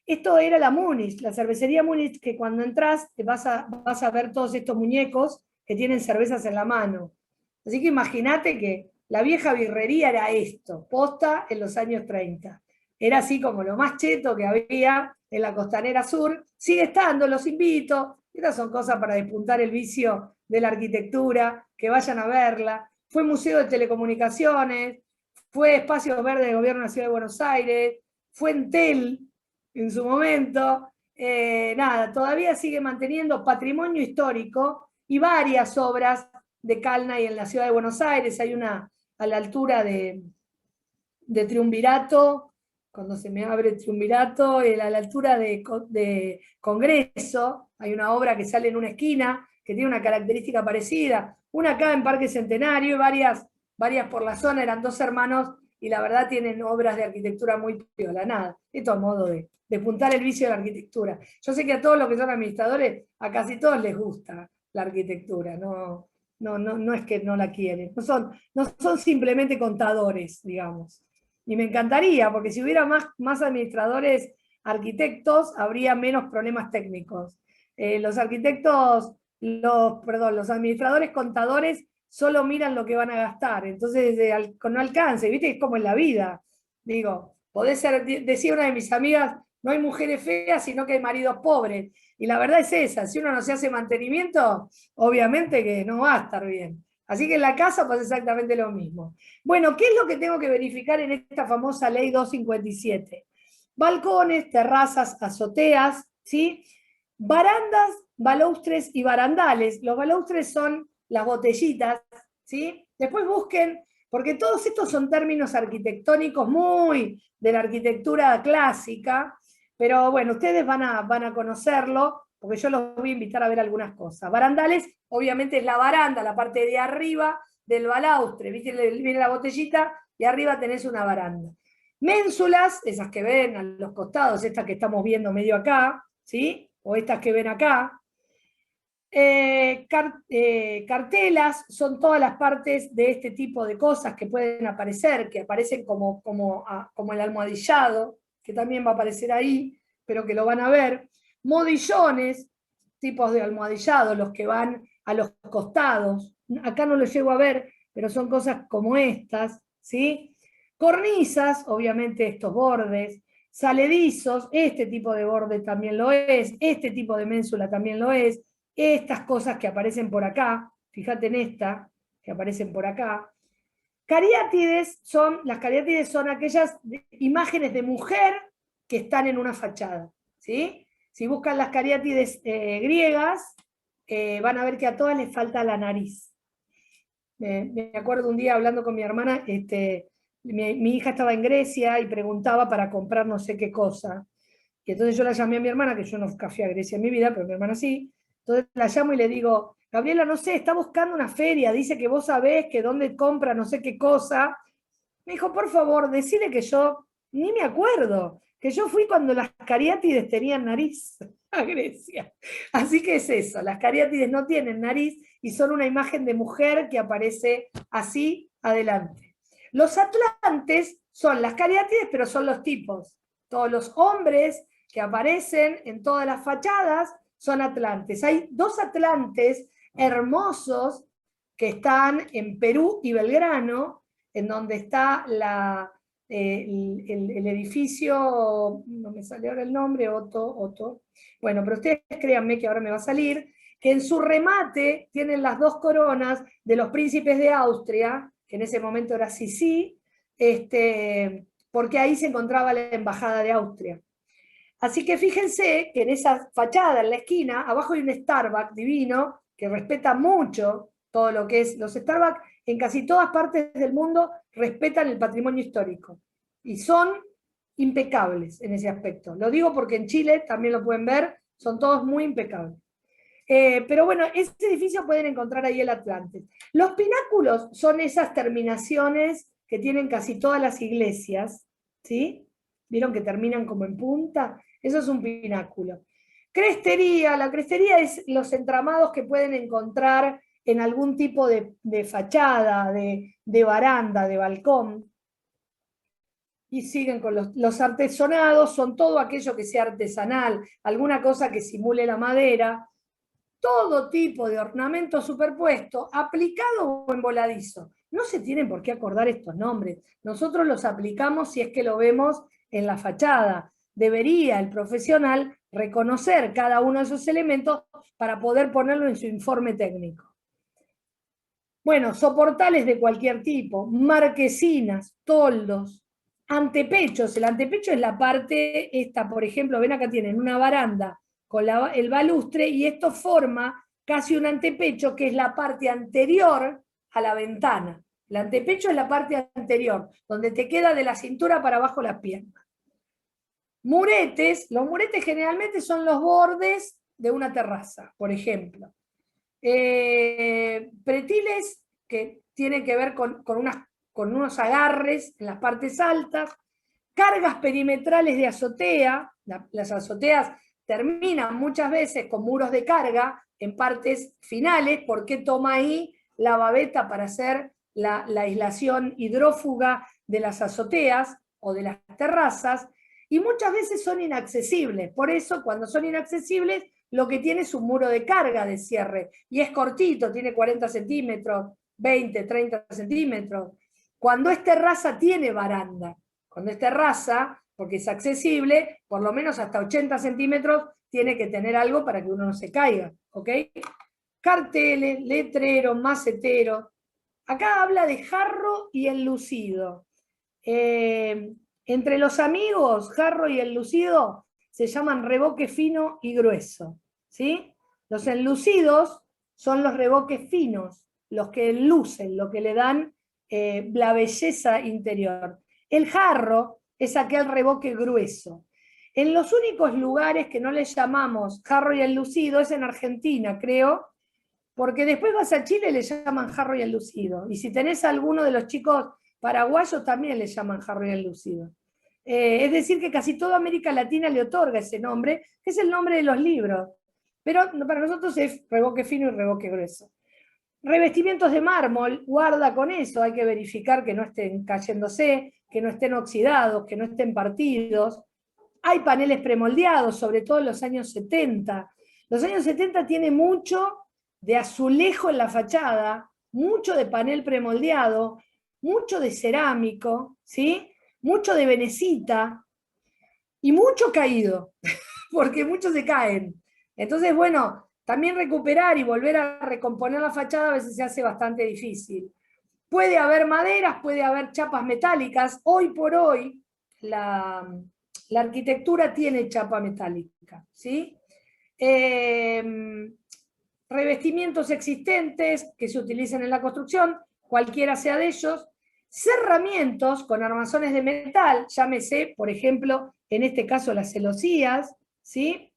Esto era la Múnich, la cervecería Múnich, que cuando entras vas a ver todos estos muñecos que tienen cervezas en la mano. Así que imagínate que la vieja birrería era esto, posta en los años 30. Era así como lo más cheto que había en la Costanera Sur. Sigue estando, los invito. Estas son cosas para despuntar el vicio de la arquitectura, que vayan a verla. Fue Museo de Telecomunicaciones, fue Espacios Verdes del Gobierno de la Ciudad de Buenos Aires, fue Entel en su momento, nada, todavía sigue manteniendo patrimonio histórico y varias obras de Calnay en la ciudad de Buenos Aires. Hay una a la altura de Triunvirato, cuando se me abre Triunvirato, a la altura de Congreso, hay una obra que sale en una esquina, que tiene una característica parecida, una acá en Parque Centenario, y varias por la zona, eran 2 hermanos, y la verdad tienen obras de arquitectura muy piola, nada, esto a modo de puntar el vicio de la arquitectura. Yo sé que a todos los que son administradores, a casi todos les gusta la arquitectura, no es que no la quieren, no son simplemente contadores, digamos. Y me encantaría, porque si hubiera más administradores arquitectos, habría menos problemas técnicos. Los administradores contadores solo miran lo que van a gastar, entonces no alcance, ¿viste? Es como en la vida. Digo, decía una de mis amigas, no hay mujeres feas, sino que hay maridos pobres. Y la verdad es esa, si uno no se hace mantenimiento, obviamente que no va a estar bien. Así que en la casa pasa exactamente lo mismo. Bueno, ¿qué es lo que tengo que verificar en esta famosa ley 257? Balcones, terrazas, azoteas, ¿sí? Barandas, balaustres y barandales. Los balaustres son las botellitas, ¿sí? Después busquen, porque todos estos son términos arquitectónicos muy de la arquitectura clásica, pero bueno, ustedes van a conocerlo, porque yo los voy a invitar a ver algunas cosas. Barandales, obviamente, es la baranda, la parte de arriba del balaustre, ¿viste? Viene la botellita y arriba tenés una baranda. Ménsulas, esas que ven a los costados, estas que estamos viendo medio acá, ¿sí? O estas que ven acá. Cartelas son todas las partes de este tipo de cosas que pueden aparecer, que aparecen como el almohadillado, que también va a aparecer ahí, pero que lo van a ver. Modillones, tipos de almohadillado, los que van a los costados. Acá no lo llego a ver, pero son cosas como estas, ¿sí? Cornisas, obviamente estos bordes. Saledizos, este tipo de borde también lo es, este tipo de ménsula también lo es. Estas cosas que aparecen por acá, fíjate en esta, que aparecen por acá. Las cariátides son aquellas imágenes de mujer que están en una fachada, ¿sí? Si buscan las cariátides griegas, van a ver que a todas les falta la nariz. Me acuerdo un día hablando con mi hermana, mi hija estaba en Grecia y preguntaba para comprar no sé qué cosa. Y entonces yo la llamé a mi hermana, que yo nunca fui a Grecia en mi vida, pero mi hermana sí. Entonces la llamo y le digo, Gabriela, no sé, está buscando una feria, dice que vos sabés que dónde compra no sé qué cosa. Me dijo, por favor, decile que yo ni me acuerdo, que yo fui cuando las cariátides tenían nariz a Grecia. Así que es eso, las cariátides no tienen nariz y son una imagen de mujer que aparece así adelante. Los atlantes son las cariátides, pero son los tipos. Todos los hombres que aparecen en todas las fachadas son atlantes. Hay 2 atlantes hermosos que están en Perú y Belgrano, en donde está el edificio, no me sale ahora el nombre, Otto. Bueno, pero ustedes créanme que ahora me va a salir, que en su remate tienen las 2 coronas de los príncipes de Austria, que en ese momento era Sisi, porque ahí se encontraba la embajada de Austria. Así que fíjense que en esa fachada, en la esquina, abajo hay un Starbucks divino, que respeta mucho todo lo que es. Los Starbucks en casi todas partes del mundo respetan el patrimonio histórico. Y son impecables en ese aspecto. Lo digo porque en Chile, también lo pueden ver, son todos muy impecables. Pero bueno, ese edificio pueden encontrar ahí el Atlante. Los pináculos son esas terminaciones que tienen casi todas las iglesias, ¿sí? ¿Vieron que terminan como en punta? Eso es un pináculo. Crestería, la crestería es los entramados que pueden encontrar en algún tipo de fachada, de baranda, de balcón. Y siguen con los artesonados, son todo aquello que sea artesanal, alguna cosa que simule la madera, todo tipo de ornamento superpuesto, aplicado o envoladizo. No se tienen por qué acordar estos nombres. Nosotros los aplicamos si es que lo vemos en la fachada. Debería el profesional reconocer cada uno de esos elementos para poder ponerlo en su informe técnico. Bueno, soportales de cualquier tipo, marquesinas, toldos, Antepechos. El antepecho es la parte, esta, por ejemplo, ven acá tienen una baranda con el balustre y esto forma casi un antepecho que es la parte anterior a la ventana. El antepecho es la parte anterior, donde te queda de la cintura para abajo las piernas. Muretes, los muretes generalmente son los bordes de una terraza, por ejemplo. Pretiles, que tienen que ver con unos agarres en las partes altas. Cargas perimetrales de azotea, las azoteas terminan muchas veces con muros de carga en partes finales, porque toma ahí la babeta para hacer la aislación hidrófuga de las azoteas o de las terrazas, y muchas veces son inaccesibles. Por eso, cuando son inaccesibles, lo que tiene es un muro de carga de cierre, y es cortito, tiene 40 centímetros, 20, 30 centímetros. Cuando es terraza tiene baranda. Cuando es terraza, porque es accesible, por lo menos hasta 80 centímetros tiene que tener algo para que uno no se caiga, ¿ok? Carteles, letreros, maceteros. Acá habla de jarro y enlucido. Entre los amigos, jarro y enlucido se llaman reboque fino y grueso, ¿sí? Los enlucidos son los reboques finos, los que enlucen, lo que le dan la belleza interior. El jarro es aquel reboque grueso. En los únicos lugares que no le llamamos jarro y enlucido es en Argentina, creo, porque después vas a Chile y le llaman jarro y enlucido. Y si tenés a alguno de los chicos paraguayos también le llaman jarro y enlucido. Es decir, que casi toda América Latina le otorga ese nombre, que es el nombre de los libros. Pero para nosotros es reboque fino y reboque grueso. Revestimientos de mármol, guarda con eso, hay que verificar que no estén cayéndose, que no estén oxidados, que no estén partidos. Hay paneles premoldeados, sobre todo en los años 70. Los años 70 tiene mucho de azulejo en la fachada, mucho de panel premoldeado, mucho de cerámico, ¿sí? Mucho de venecita y mucho caído, porque muchos se caen. Entonces, bueno, también recuperar y volver a recomponer la fachada a veces se hace bastante difícil. Puede haber maderas, puede haber chapas metálicas. Hoy por hoy la arquitectura tiene chapa metálica, ¿sí? Revestimientos existentes que se utilizan en la construcción, cualquiera sea de ellos. Cerramientos con armazones de metal, llámese, por ejemplo, en este caso las celosías, ¿sí?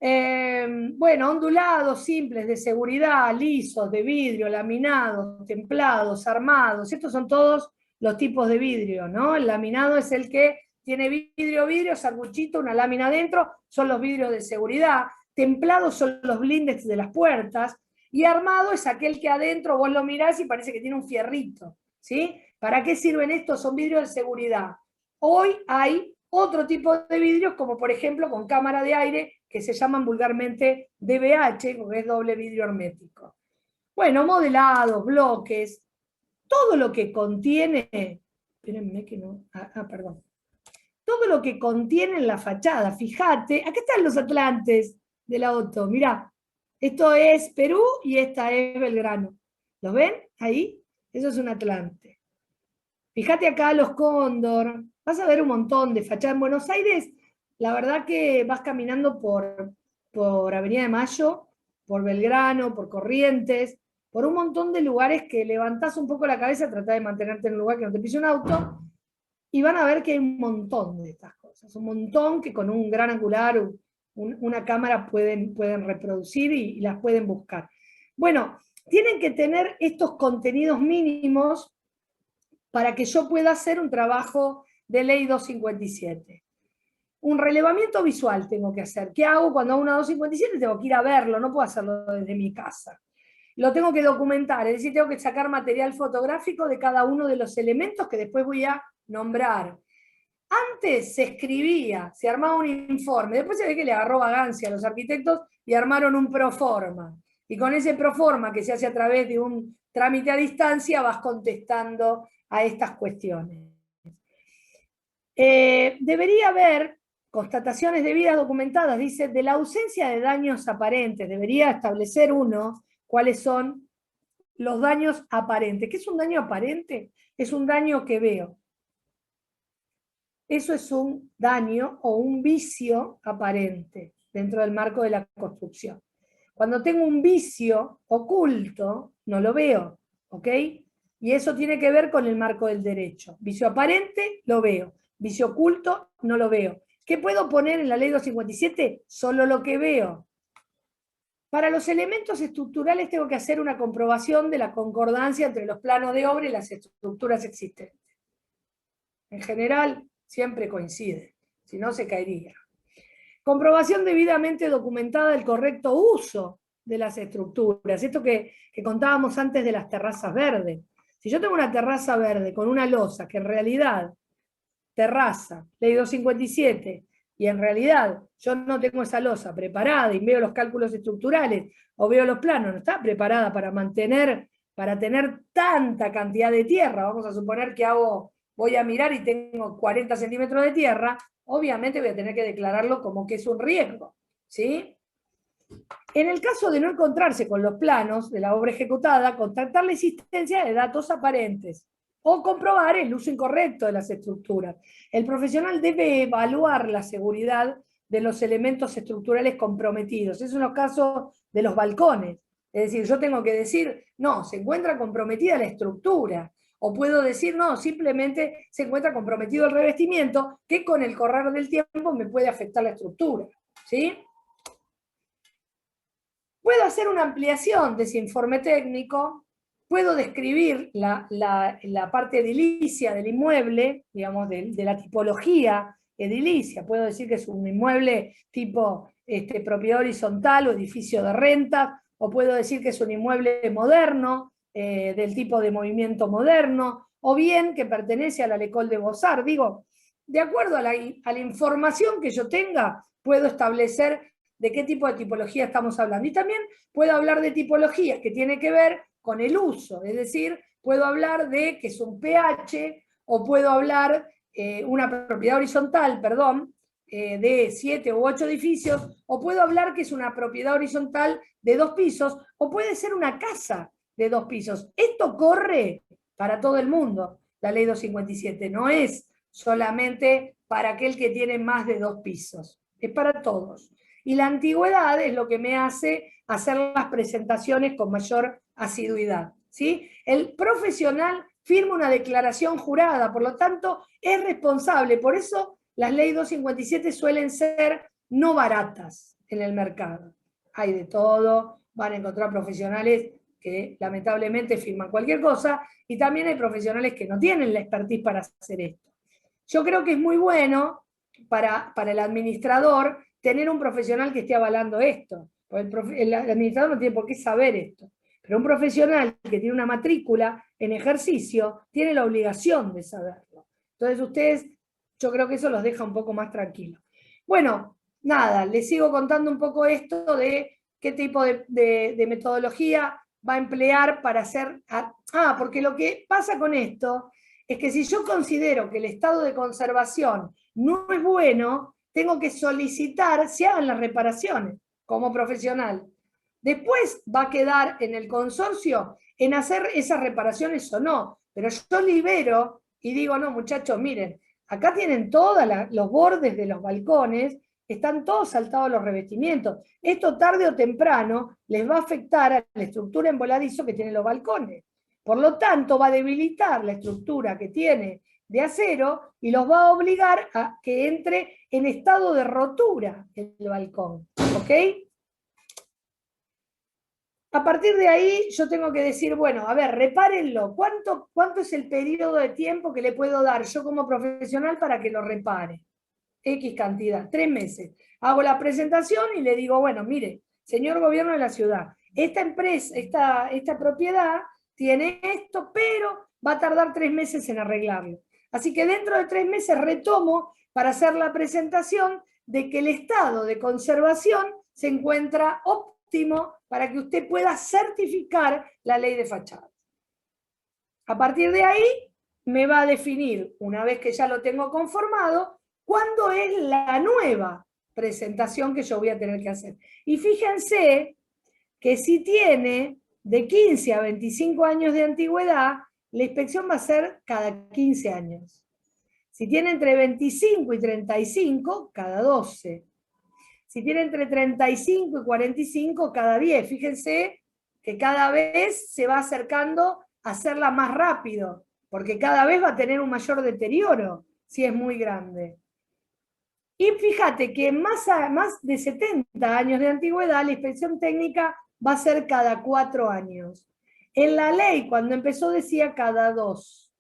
Bueno, ondulados simples de seguridad, lisos, de vidrio, laminados, templados, armados, estos son todos los tipos de vidrio, ¿no? El laminado es el que tiene vidrio, sanguchito, una lámina adentro, son los vidrios de seguridad. Templados son los blindes de las puertas, y armado es aquel que adentro vos lo mirás y parece que tiene un fierrito, ¿sí? ¿Para qué sirven estos? Son vidrios de seguridad. Hoy hay otro tipo de vidrios, como por ejemplo con cámara de aire, que se llaman vulgarmente DBH, que es doble vidrio hermético. Bueno, modelados, bloques, todo lo que contiene, espérenme que no, perdón, todo lo que contiene en la fachada, fíjate, acá están los atlantes de la auto, mirá, esto es Perú y esta es Belgrano, ¿los ven? Ahí, eso es un atlante. Fíjate acá los cóndor, vas a ver un montón de fachadas. En Buenos Aires, la verdad que vas caminando por Avenida de Mayo, por Belgrano, por Corrientes, por un montón de lugares que levantás un poco la cabeza, tratás de mantenerte en un lugar que no te pise un auto, y van a ver que hay un montón de estas cosas, un montón que con un gran angular, una cámara pueden reproducir y las pueden buscar. Bueno, tienen que tener estos contenidos mínimos para que yo pueda hacer un trabajo de ley 257. Un relevamiento visual tengo que hacer. ¿Qué hago cuando hago una 257? Tengo que ir a verlo, no puedo hacerlo desde mi casa. Lo tengo que documentar, es decir, tengo que sacar material fotográfico de cada uno de los elementos que después voy a nombrar. Antes se escribía, se armaba un informe, después se ve que le agarró vagancia a los arquitectos y armaron un proforma. Y con ese proforma que se hace a través de un trámite a distancia vas contestando a estas cuestiones. Debería haber constataciones debidas documentadas, dice, de la ausencia de daños aparentes. Debería establecer uno cuáles son los daños aparentes. ¿Qué es un daño aparente? Es un daño que veo. eso es un daño o un vicio aparente dentro del marco de la construcción. Cuando tengo un vicio oculto, no lo veo, ¿ok? Y eso tiene que ver con el marco del derecho. Vicio aparente, lo veo. Vicio oculto, no lo veo. ¿Qué puedo poner en la ley 257? Solo lo que veo. Para los elementos estructurales tengo que hacer una comprobación de la concordancia entre los planos de obra y las estructuras existentes. En general, siempre coincide, si no se caería. Comprobación debidamente documentada del correcto uso de las estructuras. Esto que contábamos antes de las terrazas verdes. Si yo tengo una terraza verde con una losa que en realidad, terraza, ley 257, y en realidad yo no tengo esa losa preparada y veo los cálculos estructurales o veo los planos, no está preparada para tener tanta cantidad de tierra, vamos a suponer que voy a mirar y tengo 40 centímetros de tierra, obviamente voy a tener que declararlo como que es un riesgo, ¿sí? En el caso de no encontrarse con los planos de la obra ejecutada, contactar la existencia de datos aparentes o comprobar el uso incorrecto de las estructuras. El profesional debe evaluar la seguridad de los elementos estructurales comprometidos. Es en los casos de los balcones. Es decir, yo tengo que decir, no, se encuentra comprometida la estructura. O puedo decir, no, simplemente se encuentra comprometido el revestimiento, que con el correr del tiempo me puede afectar la estructura. ¿Sí? Puedo hacer una ampliación de ese informe técnico, puedo describir la parte edilicia del inmueble, digamos, de la tipología edilicia. Puedo decir que es un inmueble tipo propiedad horizontal o edificio de renta, o puedo decir que es un inmueble moderno, del tipo de movimiento moderno, o bien que pertenece a la L'École de Beaux-Arts. Digo, de acuerdo a la información que yo tenga, puedo establecer de qué tipo de tipología estamos hablando. Y también puedo hablar de tipologías que tienen que ver con el uso, es decir, puedo hablar de que es un pH, o puedo hablar una propiedad horizontal, perdón, de 7 u 8 edificios, o puedo hablar que es una propiedad horizontal de 2 pisos, o puede ser una casa de 2 pisos. Esto corre para todo el mundo, la ley 257, no es solamente para aquel que tiene más de 2 pisos, es para todos. Y la antigüedad es lo que me hace hacer las presentaciones con mayor asiduidad, ¿sí? El profesional firma una declaración jurada, por lo tanto es responsable. Por eso las leyes 257 suelen ser no baratas en el mercado. Hay de todo, van a encontrar profesionales que lamentablemente firman cualquier cosa, y también hay profesionales que no tienen la expertise para hacer esto. Yo creo que es muy bueno para el administrador tener un profesional que esté avalando esto. El administrador no tiene por qué saber esto, pero un profesional que tiene una matrícula en ejercicio tiene la obligación de saberlo. Entonces ustedes, yo creo que eso los deja un poco más tranquilos. Bueno, nada, les sigo contando un poco esto de qué tipo de metodología va a emplear para hacer... porque lo que pasa con esto es que si yo considero que el estado de conservación no es bueno, tengo que solicitar se hagan las reparaciones como profesional. Después va a quedar en el consorcio en hacer esas reparaciones o no, pero yo libero y digo, no muchachos, miren, acá tienen todos los bordes de los balcones, están todos saltados los revestimientos. Esto tarde o temprano les va a afectar a la estructura en voladizo que tienen los balcones. Por lo tanto, va a debilitar la estructura que tiene de acero y los va a obligar a que entre en estado de rotura el balcón. ¿Ok? A partir de ahí yo tengo que decir, bueno, a ver, repárenlo. ¿Cuánto es el periodo de tiempo que le puedo dar yo como profesional para que lo repare? X cantidad, 3 meses. Hago la presentación y le digo, bueno, mire, señor gobierno de la ciudad, esta empresa, esta propiedad tiene esto, pero va a tardar 3 meses en arreglarlo. Así que dentro de 3 meses retomo para hacer la presentación de que el estado de conservación se encuentra óptimo para que usted pueda certificar la ley de fachadas. A partir de ahí me va a definir, una vez que ya lo tengo conformado, cuándo es la nueva presentación que yo voy a tener que hacer. Y fíjense que si tiene de 15 a 25 años de antigüedad, la inspección va a ser cada 15 años. Si tiene entre 25 y 35, cada 12. Si tiene entre 35 y 45, cada 10. Fíjense que cada vez se va acercando a hacerla más rápido, porque cada vez va a tener un mayor deterioro si es muy grande. Y fíjate que más de 70 años de antigüedad, la inspección técnica va a ser cada 4 años. En la ley, cuando empezó, decía cada 2.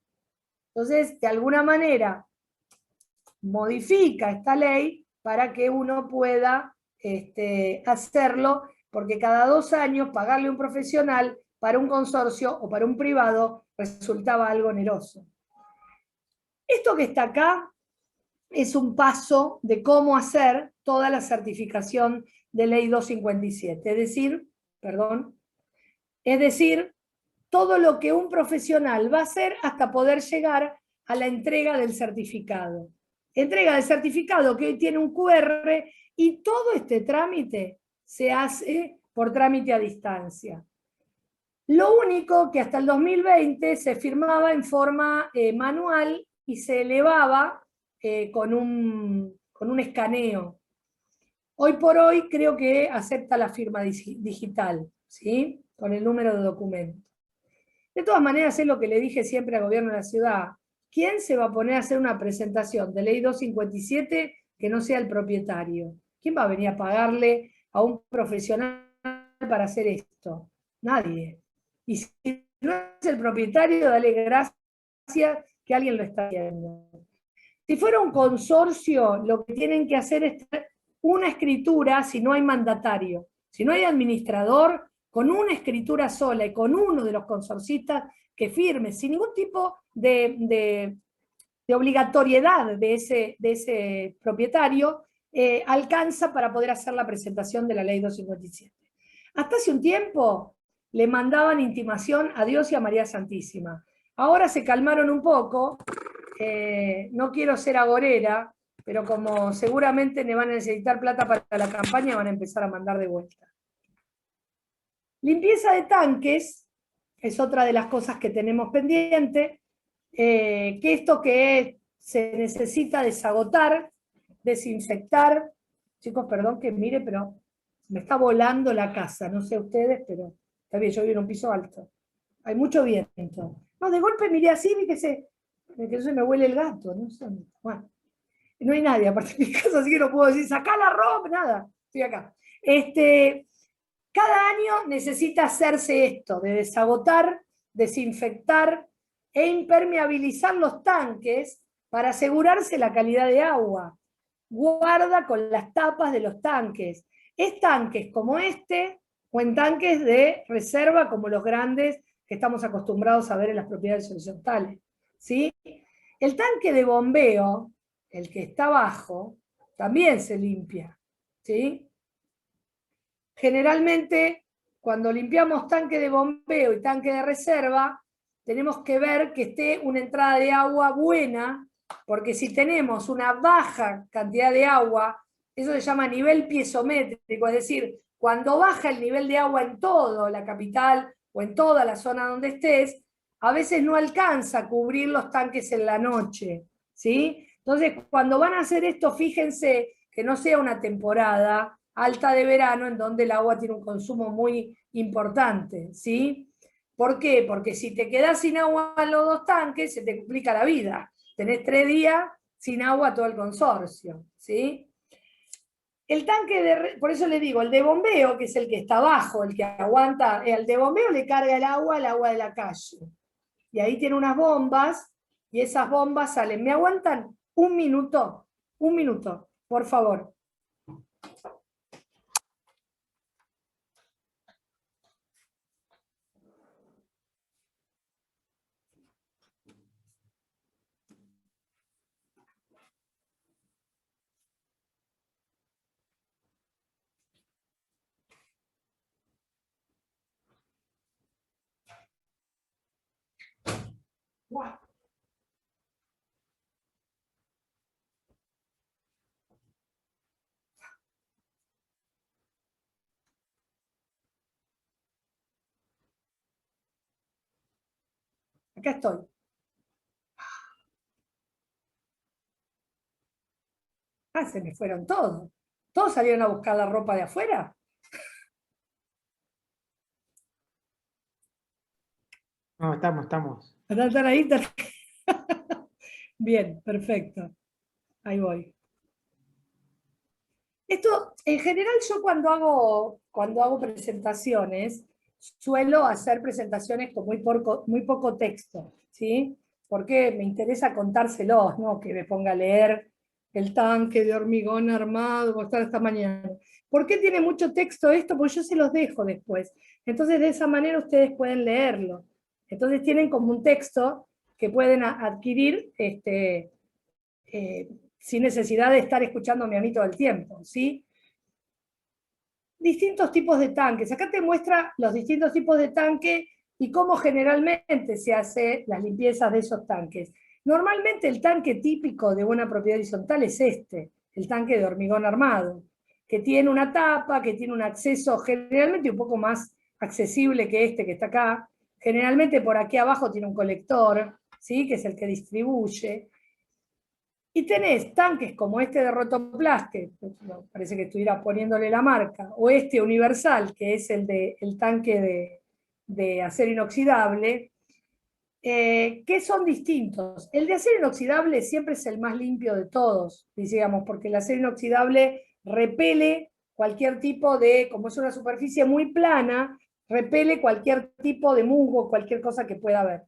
Entonces, de alguna manera, modifica esta ley para que uno pueda hacerlo, porque cada 2 años pagarle a un profesional para un consorcio o para un privado resultaba algo oneroso. Esto que está acá es un paso de cómo hacer toda la certificación de ley 257, es decir, todo lo que un profesional va a hacer hasta poder llegar a la entrega del certificado. Entrega del certificado que hoy tiene un QR y todo este trámite se hace por trámite a distancia. Lo único que hasta el 2020 se firmaba en forma manual y se elevaba con un escaneo. Hoy por hoy creo que acepta la firma digital, ¿sí? Con el número de documento. De todas maneras, es lo que le dije siempre al gobierno de la ciudad. ¿Quién se va a poner a hacer una presentación de ley 257 que no sea el propietario? ¿Quién va a venir a pagarle a un profesional para hacer esto? Nadie. Y si no es el propietario, dale gracias que alguien lo está haciendo. Si fuera un consorcio, lo que tienen que hacer es una escritura si no hay mandatario. Si no hay administrador, con una escritura sola y con uno de los consorcistas que firme, sin ningún tipo de obligatoriedad de ese propietario, alcanza para poder hacer la presentación de la ley 257. Hasta hace un tiempo le mandaban intimación a Dios y a María Santísima. Ahora se calmaron un poco, no quiero ser agorera, pero como seguramente me van a necesitar plata para la campaña, van a empezar a mandar de vuelta. Limpieza de tanques es otra de las cosas que tenemos pendiente, que esto que se necesita desagotar, desinfectar. Chicos, perdón que mire, pero me está volando la casa, no sé ustedes, pero está bien, yo vivo en un piso alto. Hay mucho viento. No, de golpe miré así, vi que se me huele el gato, no sé. Bueno, no hay nadie aparte de mi casa, así que no puedo decir, sacá la ropa, nada, estoy acá. Cada año necesita hacerse esto, de desagotar, desinfectar e impermeabilizar los tanques para asegurarse la calidad de agua. Guarda con las tapas de los tanques. Es tanques como este o en tanques de reserva como los grandes que estamos acostumbrados a ver en las propiedades horizontales, ¿sí? El tanque de bombeo, el que está abajo, también se limpia, ¿sí? Generalmente, cuando limpiamos tanque de bombeo y tanque de reserva, tenemos que ver que esté una entrada de agua buena, porque si tenemos una baja cantidad de agua, eso se llama nivel piezométrico, es decir, cuando baja el nivel de agua en toda la capital o en toda la zona donde estés, a veces no alcanza a cubrir los tanques en la noche, ¿sí? Entonces, cuando van a hacer esto, fíjense que no sea una temporada alta de verano en donde el agua tiene un consumo muy importante, ¿sí? ¿Por qué? Porque si te quedás sin agua en los 2 tanques, se te complica la vida. Tenés 3 días sin agua todo el consorcio, ¿sí? El tanque por eso le digo, el de bombeo, que es el que está abajo, el que aguanta, el de bombeo le carga el agua de la calle. Y ahí tiene unas bombas, y esas bombas salen. ¿Me aguantan un minuto? Un minuto, por favor. Wow. Acá estoy. Ah, se me fueron todos. ¿Todos salieron a buscar la ropa de afuera? No, estamos. ¿Están ahí? Bien, perfecto. Ahí voy. Esto, en general, yo cuando hago presentaciones, suelo hacer presentaciones con muy poco texto, ¿sí? Porque me interesa contárselos, ¿no? Que me ponga a leer el tanque de hormigón armado, como está esta mañana. ¿Por qué tiene mucho texto esto? Porque yo se los dejo después. Entonces, de esa manera ustedes pueden leerlo. Entonces, tienen como un texto que pueden adquirir sin necesidad de estar escuchándome a mí todo el tiempo, ¿sí? Distintos tipos de tanques. Acá te muestra los distintos tipos de tanque y cómo generalmente se hace las limpiezas de esos tanques. Normalmente el tanque típico de una propiedad horizontal es este, el tanque de hormigón armado, que tiene una tapa, que tiene un acceso generalmente un poco más accesible que este que está acá. Generalmente por aquí abajo tiene un colector, ¿sí? Que es el que distribuye. Y tenés tanques como este de Rotoplas, que parece que estuviera poniéndole la marca, o este Universal, que es el tanque de acero inoxidable, que son distintos. El de acero inoxidable siempre es el más limpio de todos, digamos, porque el acero inoxidable repele cualquier tipo de, como es una superficie muy plana, repele cualquier tipo de musgo, cualquier cosa que pueda haber.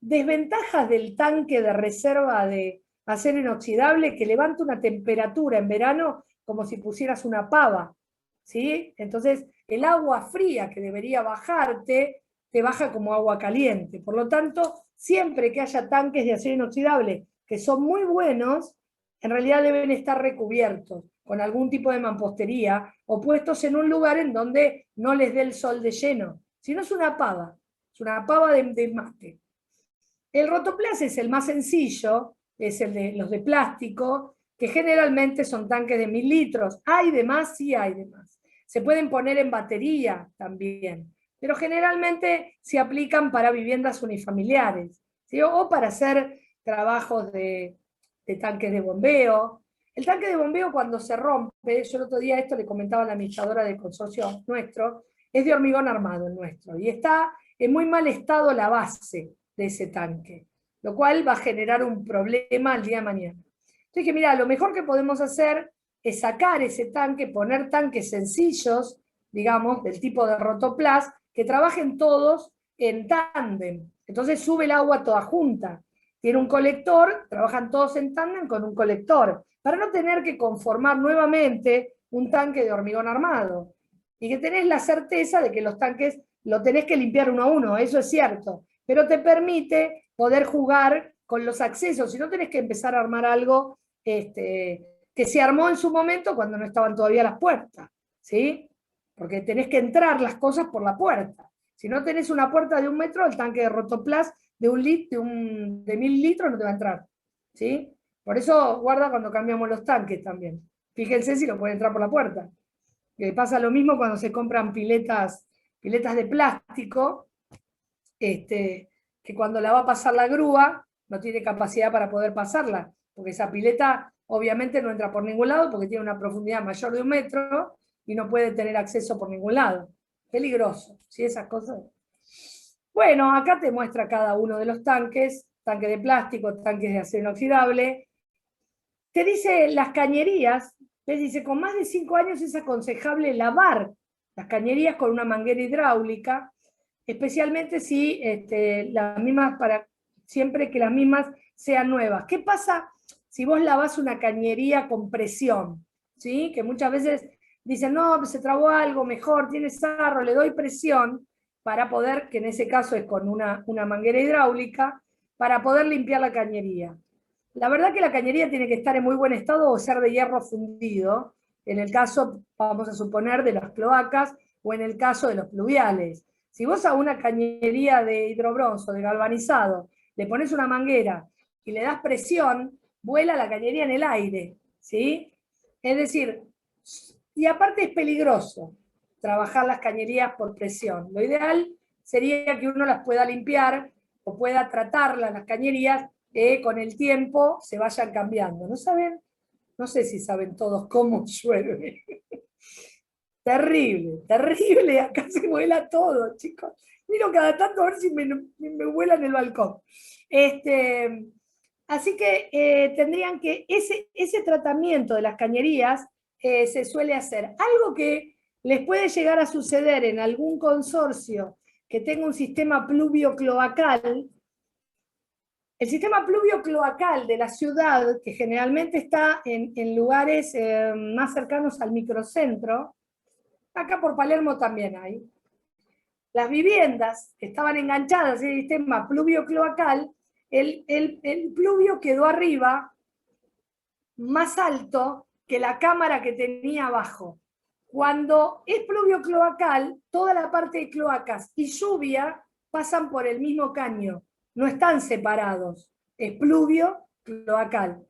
Desventajas del tanque de reserva de acero inoxidable, que levanta una temperatura en verano como si pusieras una pava, ¿sí? Entonces el agua fría que debería bajarte, te baja como agua caliente. Por lo tanto, siempre que haya tanques de acero inoxidable que son muy buenos, en realidad deben estar recubiertos con algún tipo de mampostería o puestos en un lugar en donde no les dé el sol de lleno. Si no, es una pava de mate. El Rotoplas es el más sencillo, es el de los de plástico, que generalmente son tanques de 1000 litros. ¿Hay de más? Sí hay de más. Se pueden poner en batería también, pero generalmente se aplican para viviendas unifamiliares, ¿sí? O para hacer trabajos de tanques de bombeo. El tanque de bombeo cuando se rompe, yo el otro día esto le comentaba a la administradora del consorcio nuestro, es de hormigón armado el nuestro, y está en muy mal estado la base de ese tanque, lo cual va a generar un problema el día de mañana. Entonces dije, mira, lo mejor que podemos hacer es sacar ese tanque, poner tanques sencillos, digamos, del tipo de Rotoplas, que trabajen todos en tándem. Entonces sube el agua toda junta. Tiene un colector, trabajan todos en tándem con un colector, para no tener que conformar nuevamente un tanque de hormigón armado. Y que tenés la certeza de que los tanques lo tenés que limpiar uno a uno, eso es cierto, pero te permite poder jugar con los accesos, y no tenés que empezar a armar algo que se armó en su momento cuando no estaban todavía las puertas, ¿sí? Porque tenés que entrar las cosas por la puerta. Si no tenés una puerta de 1 metro, el tanque de Rotoplas de 1000 litros no te va a entrar, ¿sí? Por eso guarda cuando cambiamos los tanques también. Fíjense si lo puede entrar por la puerta. Pasa lo mismo cuando se compran piletas de plástico, que cuando la va a pasar la grúa, no tiene capacidad para poder pasarla, porque esa pileta obviamente no entra por ningún lado porque tiene una profundidad mayor de 1 metro y no puede tener acceso por ningún lado. Peligroso, ¿sí? Esas cosas. Bueno, acá te muestra cada uno de los tanques, tanque de plástico, tanques de acero inoxidable. Te dice las cañerías, les dice, con más de 5 años es aconsejable lavar las cañerías con una manguera hidráulica, especialmente si las mismas siempre que las mismas sean nuevas. ¿Qué pasa si vos lavás una cañería con presión? ¿Sí? Que muchas veces dicen, no, se trabó algo, mejor, tiene sarro, le doy presión para poder, que en ese caso es con una manguera hidráulica, para poder limpiar la cañería. La verdad que la cañería tiene que estar en muy buen estado o ser de hierro fundido, en el caso, vamos a suponer, de las cloacas o en el caso de los pluviales. Si vos a una cañería de hidrobronzo, de galvanizado, le pones una manguera y le das presión, vuela la cañería en el aire, ¿sí? Es decir, y aparte es peligroso trabajar las cañerías por presión. Lo ideal sería que uno las pueda limpiar o pueda tratarlas, las cañerías, con el tiempo se vayan cambiando. ¿No saben? No sé si saben todos cómo llueve. Terrible, terrible, acá se vuela todo, chicos. Miro cada tanto a ver si me vuela en el balcón. Así que tendrían que, ese tratamiento de las cañerías se suele hacer. Algo que les puede llegar a suceder en algún consorcio que tenga un sistema pluvio-cloacal. El sistema pluvio-cloacal de la ciudad, que generalmente está en lugares más cercanos al microcentro, acá por Palermo también hay, las viviendas que estaban enganchadas al sistema pluvio-cloacal, el pluvio quedó arriba más alto que la cámara que tenía abajo. Cuando es pluvio cloacal, toda la parte de cloacas y lluvia pasan por el mismo caño, no están separados, es pluvio cloacal.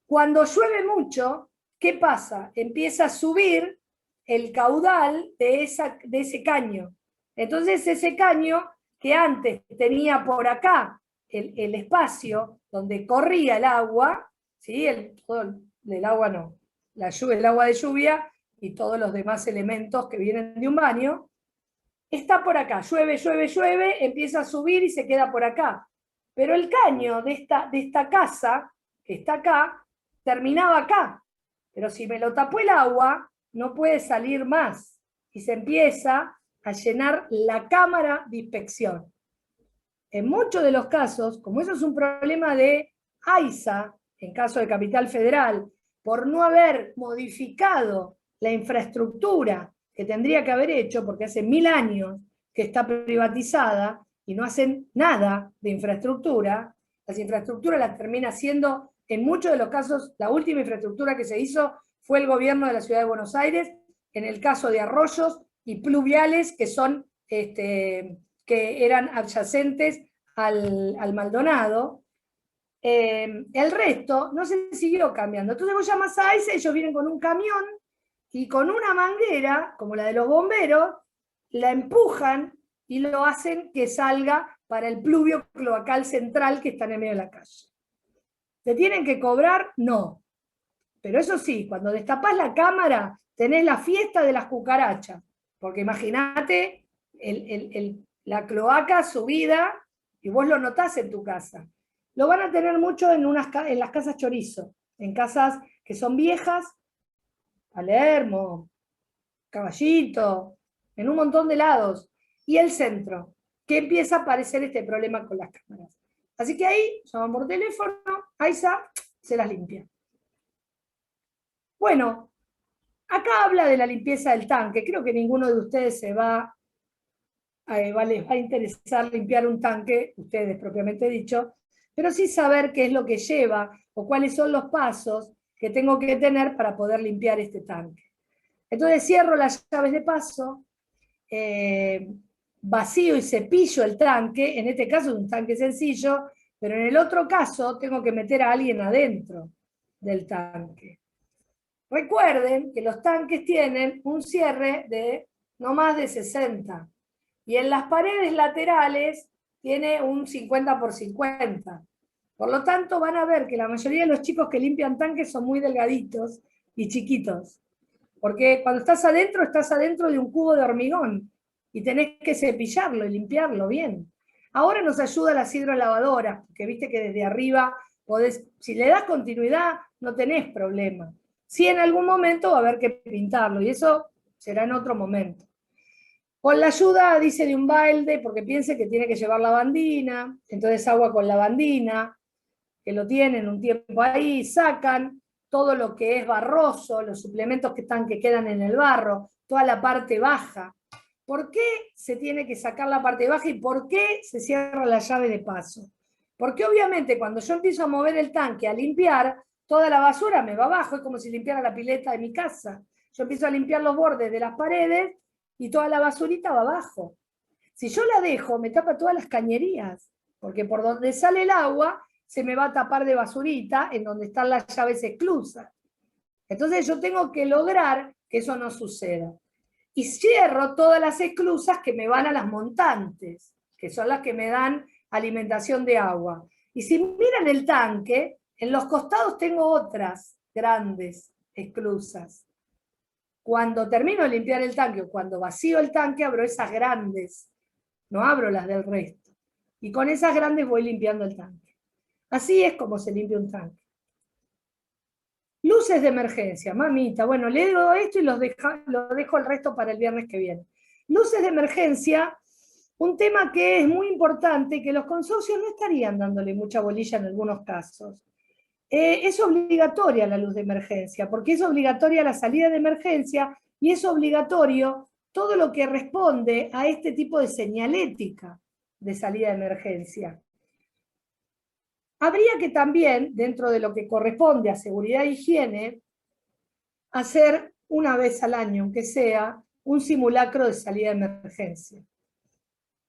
Cuando llueve mucho, ¿qué pasa? Empieza a subir el caudal de ese caño. Entonces ese caño que antes tenía por acá el espacio donde corría el agua, ¿sí? El agua no, el agua de lluvia y todos los demás elementos que vienen de un baño, está por acá, llueve, llueve, llueve, empieza a subir y se queda por acá. Pero el caño de esta casa, que está acá, terminaba acá. Pero si me lo tapó el agua, no puede salir más. Y se empieza a llenar la cámara de inspección. En muchos de los casos, como eso es un problema de AISA, en caso de Capital Federal, por no haber modificado la infraestructura que tendría que haber hecho, porque hace 1000 años que está privatizada y no hacen nada de infraestructura, las infraestructuras las termina haciendo, en muchos de los casos, la última infraestructura que se hizo fue el gobierno de la Ciudad de Buenos Aires, en el caso de arroyos y pluviales que son que eran adyacentes al Maldonado. El resto no se siguió cambiando. Entonces vos llamas a AISA, ellos vienen con un camión y con una manguera, como la de los bomberos, la empujan y lo hacen que salga para el pluvio cloacal central que está en el medio de la calle. ¿Te tienen que cobrar? No. Pero eso sí, cuando destapás la cámara, tenés la fiesta de las cucarachas. Porque imagínate la cloaca subida y vos lo notás en tu casa. Lo van a tener mucho en las casas chorizo, en casas que son viejas, Palermo, Caballito, en un montón de lados. Y el centro, que empieza a aparecer este problema con las cámaras. Así que ahí llaman por teléfono, AISA se las limpia. Bueno, acá habla de la limpieza del tanque. Creo que ninguno de ustedes les va a interesar limpiar un tanque, ustedes propiamente dicho, pero sí saber qué es lo que lleva o cuáles son los pasos que tengo que tener para poder limpiar este tanque. Entonces cierro las llaves de paso, vacío y cepillo el tanque, en este caso es un tanque sencillo, pero en el otro caso tengo que meter a alguien adentro del tanque. Recuerden que los tanques tienen un cierre de no más de 60, y en las paredes laterales tiene un 50 por 50. Por lo tanto, van a ver que la mayoría de los chicos que limpian tanques son muy delgaditos y chiquitos. Porque cuando estás adentro de un cubo de hormigón y tenés que cepillarlo y limpiarlo bien. Ahora nos ayuda las hidrolavadoras, porque viste que desde arriba podés, si le das continuidad, no tenés problema. Sí, en algún momento va a haber que pintarlo, y eso será en otro momento. Con la ayuda, dice, de un balde, porque piense que tiene que llevar lavandina, entonces agua con lavandina, que lo tienen un tiempo ahí, sacan todo lo que es barroso, los suplementos que quedan en el barro, toda la parte baja. ¿Por qué se tiene que sacar la parte baja y por qué se cierra la llave de paso? Porque obviamente cuando yo empiezo a mover el tanque, a limpiar, toda la basura me va abajo, es como si limpiara la pileta de mi casa. Yo empiezo a limpiar los bordes de las paredes y toda la basurita va abajo. Si yo la dejo, me tapa todas las cañerías, porque por donde sale el agua se me va a tapar de basurita en donde están las llaves esclusas. Entonces yo tengo que lograr que eso no suceda. Y cierro todas las esclusas que me van a las montantes, que son las que me dan alimentación de agua. Y si miran el tanque, en los costados tengo otras grandes, esclusas. Cuando termino de limpiar el tanque o cuando vacío el tanque, abro esas grandes, no abro las del resto. Y con esas grandes voy limpiando el tanque. Así es como se limpia un tanque. Luces de emergencia, mamita. Bueno, le digo esto y lo dejo el resto para el viernes que viene. Luces de emergencia, un tema que es muy importante, que los consorcios no estarían dándole mucha bolilla en algunos casos. Es obligatoria la luz de emergencia, porque es obligatoria la salida de emergencia y es obligatorio todo lo que responde a este tipo de señalética de salida de emergencia. Habría que también, dentro de lo que corresponde a seguridad e higiene, hacer una vez al año, aunque sea, un simulacro de salida de emergencia.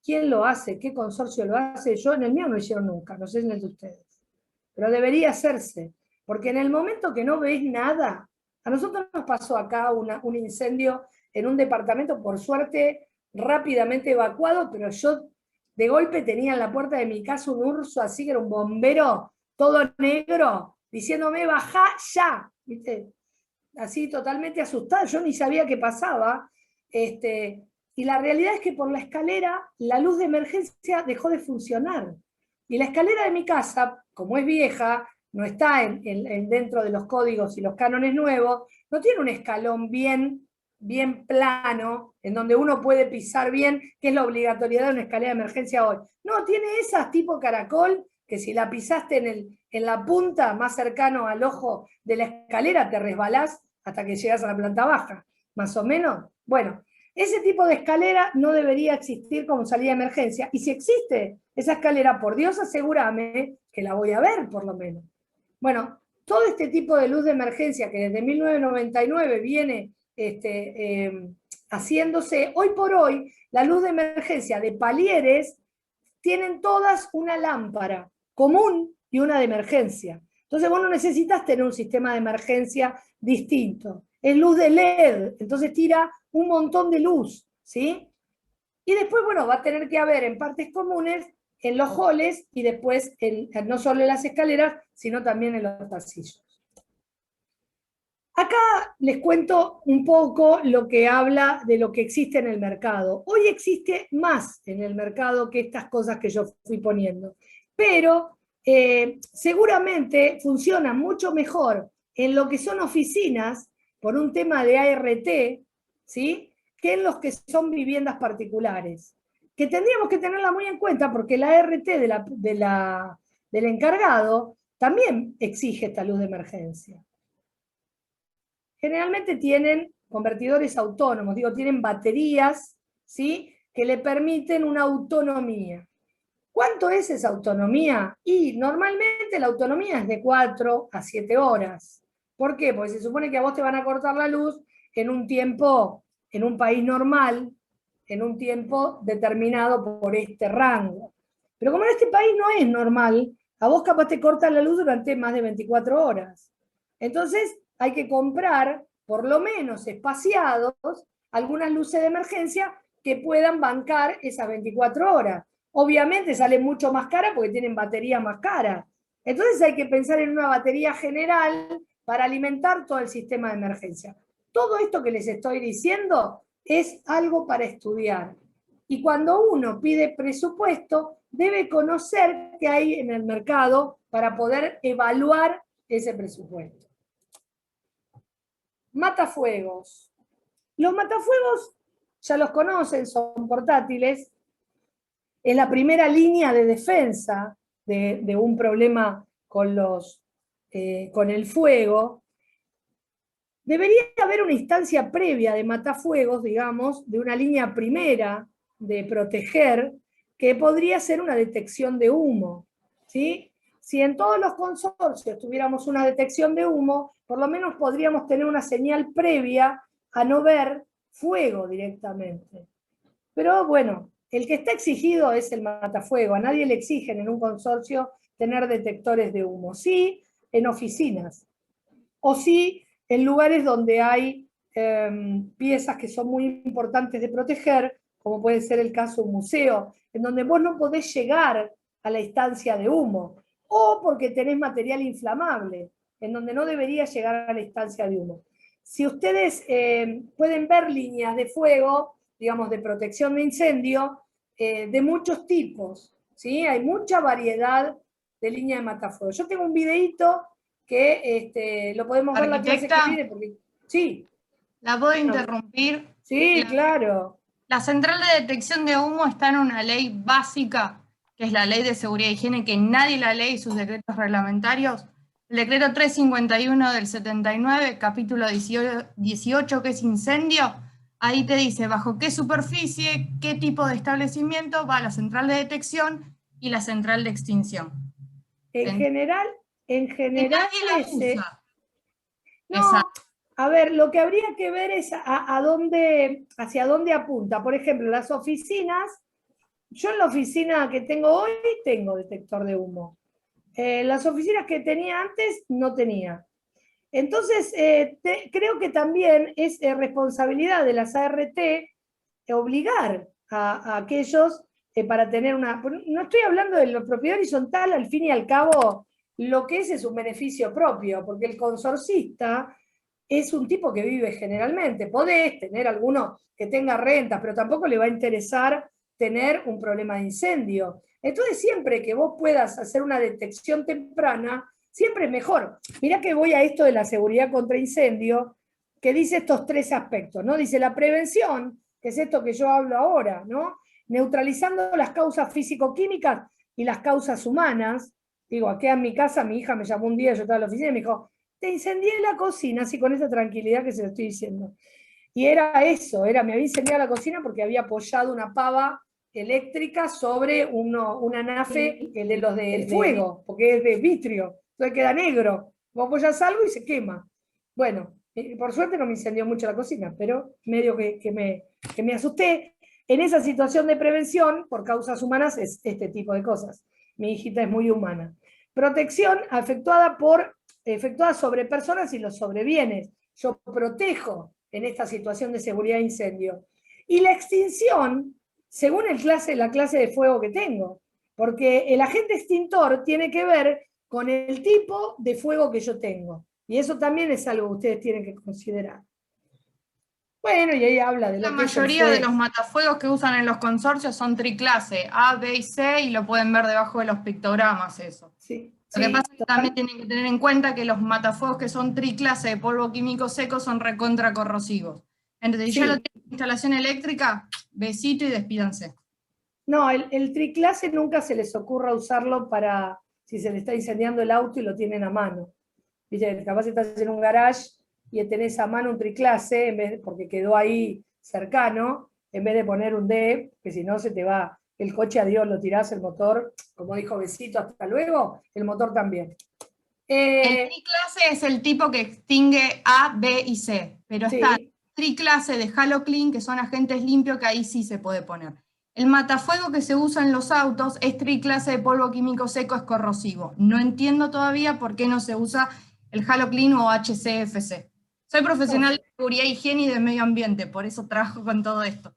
¿Quién lo hace? ¿Qué consorcio lo hace? Yo en el mío no lo hicieron nunca, no sé en el de ustedes. Pero debería hacerse, porque en el momento que no ves nada, a nosotros nos pasó acá un incendio en un departamento, por suerte rápidamente evacuado, pero yo de golpe tenía en la puerta de mi casa un urso así, que era un bombero, todo negro, diciéndome, bajá ya, ¿viste? Así totalmente asustada, yo ni sabía qué pasaba, y la realidad es que por la escalera la luz de emergencia dejó de funcionar. Y la escalera de mi casa, como es vieja, no está dentro de los códigos y los cánones nuevos, no tiene un escalón bien plano, en donde uno puede pisar bien, que es la obligatoriedad de una escalera de emergencia hoy. No, tiene esas tipo caracol, que si la pisaste en la punta, más cercano al ojo de la escalera, te resbalás hasta que llegas a la planta baja, más o menos. Bueno, ese tipo de escalera no debería existir como salida de emergencia. Y si existe esa escalera, por Dios asegúrame que la voy a ver, por lo menos. Bueno, todo este tipo de luz de emergencia que desde 1999 viene haciéndose, hoy por hoy, la luz de emergencia de palieres tienen todas una lámpara común y una de emergencia. Entonces vos no necesitas tener un sistema de emergencia distinto. Es luz de LED, entonces tira un montón de luz, ¿sí? Y después, bueno, va a tener que haber en partes comunes, en los halls y después no solo en las escaleras, sino también en los pasillos. Acá les cuento un poco lo que habla de lo que existe en el mercado. Hoy existe más en el mercado que estas cosas que yo fui poniendo, pero seguramente funciona mucho mejor en lo que son oficinas, por un tema de ART, ¿sí?, que en los que son viviendas particulares, que tendríamos que tenerla muy en cuenta porque la ART del encargado también exige esta luz de emergencia. Generalmente tienen convertidores autónomos, tienen baterías, ¿sí?, que le permiten una autonomía. ¿Cuánto es esa autonomía? Y normalmente la autonomía es de 4 a 7 horas. ¿Por qué? Porque se supone que a vos te van a cortar la luz en un tiempo, en un país normal, en un tiempo determinado por este rango. Pero como en este país no es normal, a vos capaz te cortan la luz durante más de 24 horas. Entonces hay que comprar, por lo menos espaciados, algunas luces de emergencia que puedan bancar esas 24 horas. Obviamente salen mucho más caras porque tienen baterías más caras. Entonces hay que pensar en una batería general para alimentar todo el sistema de emergencia. Todo esto que les estoy diciendo es algo para estudiar. Y cuando uno pide presupuesto, debe conocer qué hay en el mercado para poder evaluar ese presupuesto. Matafuegos. Los matafuegos ya los conocen, son portátiles. Es la primera línea de defensa de un problema con el fuego. Debería haber una instancia previa de matafuegos, digamos, de una línea primera de proteger, que podría ser una detección de humo, ¿sí? Si en todos los consorcios tuviéramos una detección de humo, por lo menos podríamos tener una señal previa a no ver fuego directamente. Pero bueno, el que está exigido es el matafuego. A nadie le exigen en un consorcio tener detectores de humo. Sí, en oficinas. O sí, en lugares donde hay piezas que son muy importantes de proteger, como puede ser el caso de un museo, en donde vos no podés llegar a la instancia de humo, o porque tenés material inflamable. en donde no debería llegar a la instancia de humo. Si ustedes pueden ver líneas de fuego, digamos, de protección de incendio, de muchos tipos, ¿sí? Hay mucha variedad de líneas de matafuego. Yo tengo un videíto que lo podemos ver la clase que viene, porque sí. ¿La puedo interrumpir? Sí, claro. La central de detección de humo está en una ley básica, que es la Ley de Seguridad e Higiene, que nadie la lee y sus decretos reglamentarios. El decreto 351 del 79, capítulo 18, que es incendio, ahí te dice bajo qué superficie, qué tipo de establecimiento va la central de detección y la central de extinción. En general nadie la usa. No, a ver, lo que habría que ver es hacia dónde apunta. Por ejemplo, las oficinas, yo en la oficina que tengo hoy tengo detector de humo. Las oficinas que tenía antes no tenía. Entonces, creo que también es responsabilidad de las ART obligar a aquellos para tener una... No estoy hablando de la propiedad horizontal, al fin y al cabo, lo que es un beneficio propio, porque el consorcista es un tipo que vive generalmente. Podés tener alguno que tenga rentas, pero tampoco le va a interesar tener un problema de incendio. Entonces, siempre que vos puedas hacer una detección temprana, siempre es mejor. Mirá que voy a esto de la seguridad contra incendio, que dice estos tres aspectos, ¿no? Dice la prevención, que es esto que yo hablo ahora, ¿no? Neutralizando las causas físico-químicas y las causas humanas. Digo, aquí en mi casa, mi hija me llamó un día, yo estaba en la oficina y me dijo, te incendié la cocina, así con esa tranquilidad que se lo estoy diciendo. Y era eso, me había incendiado la cocina porque había apoyado una pava eléctrica sobre una nafe de los del fuego, porque es de vitrio, entonces queda negro. Vos apoyas algo y se quema. Bueno, por suerte no me incendió mucho la cocina, pero medio que me asusté. En esa situación de prevención, por causas humanas, es este tipo de cosas. Mi hijita es muy humana. Protección efectuada sobre personas y los sobrebienes. Yo protejo en esta situación de seguridad de incendio. Y la extinción, según la clase de fuego que tengo, porque el agente extintor tiene que ver con el tipo de fuego que yo tengo. Y eso también es algo que ustedes tienen que considerar. Bueno, y ahí habla de lo La que mayoría de los matafuegos que usan en los consorcios son triclase, A, B y C, y lo pueden ver debajo de los pictogramas eso. Sí, Lo que pasa es que también tienen que tener en cuenta que los matafuegos que son triclase de polvo químico seco son recontra corrosivos. Entonces, si ya lo tienen en instalación eléctrica, besito y despídanse. No, el triclase nunca se les ocurra usarlo para si se le está incendiando el auto y lo tienen a mano. ¿Viste? Capaz estás en un garage y tenés a mano un triclase, porque quedó ahí cercano, en vez de poner un D, que si no se te va el coche, adiós, lo tirás, el motor, como dijo Besito, hasta luego, el motor también. El triclase es el tipo que extingue A, B y C, pero está el triclase de Haloclean, que son agentes limpios, que ahí sí se puede poner. El matafuego que se usa en los autos es triclase de polvo químico seco, es corrosivo. No entiendo todavía por qué no se usa el Haloclean o HCFC. Soy profesional de seguridad, higiene y de medio ambiente, por eso trabajo con todo esto.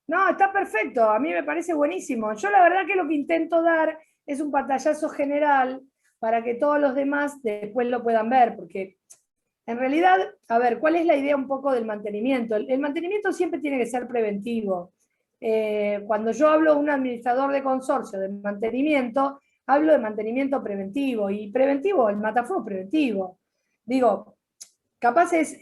No, está perfecto, a mí me parece buenísimo. Yo la verdad que lo que intento dar es un pantallazo general para que todos los demás después lo puedan ver, porque en realidad, a ver, ¿cuál es la idea un poco del mantenimiento? El mantenimiento siempre tiene que ser preventivo. Cuando yo hablo de un administrador de consorcio de mantenimiento, hablo de mantenimiento preventivo, y preventivo, el matafuego preventivo. Digo, capaz es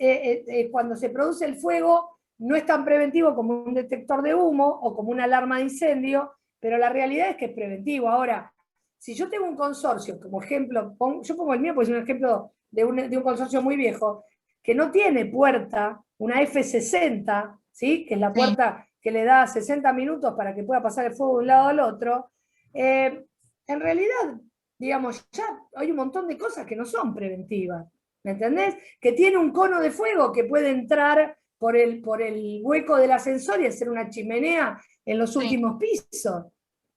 cuando se produce el fuego, no es tan preventivo como un detector de humo o como una alarma de incendio, pero la realidad es que es preventivo. Ahora, si yo tengo un consorcio, como ejemplo, yo pongo el mío porque es un ejemplo de un consorcio muy viejo, que no tiene puerta, una F60, ¿sí? Que es la puerta que le da 60 minutos para que pueda pasar el fuego de un lado al otro, en realidad, digamos, ya hay un montón de cosas que no son preventivas, ¿me entendés? Que tiene un cono de fuego que puede entrar por el hueco del ascensor y hacer una chimenea en los últimos pisos,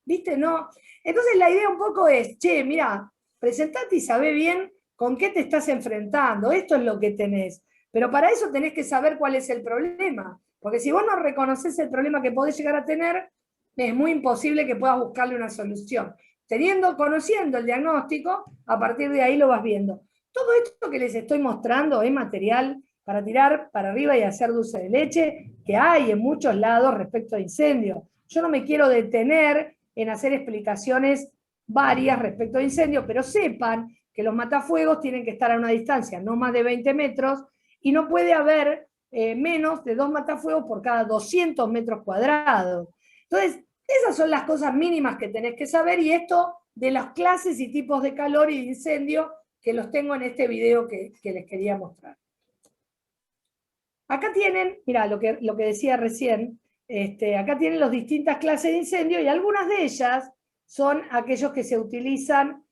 ¿viste? No. Entonces la idea un poco es, che, mirá, presentate y sabé bien con qué te estás enfrentando, esto es lo que tenés, pero para eso tenés que saber cuál es el problema, porque si vos no reconoces el problema que podés llegar a tener, es muy imposible que puedas buscarle una solución. Conociendo el diagnóstico, a partir de ahí lo vas viendo. Todo esto que les estoy mostrando es material para tirar para arriba y hacer dulce de leche, que hay en muchos lados respecto a incendios. Yo no me quiero detener en hacer explicaciones varias respecto a incendios, pero sepan que los matafuegos tienen que estar a una distancia no más de 20 metros y no puede haber menos de 2 matafuegos por cada 200 metros cuadrados. Entonces, esas son las cosas mínimas que tenés que saber, y esto de las clases y tipos de calor y de incendio que los tengo en este video que les quería mostrar. Acá tienen, mira, lo que decía recién, acá tienen las distintas clases de incendio, y algunas de ellas son aquellos que se utilizan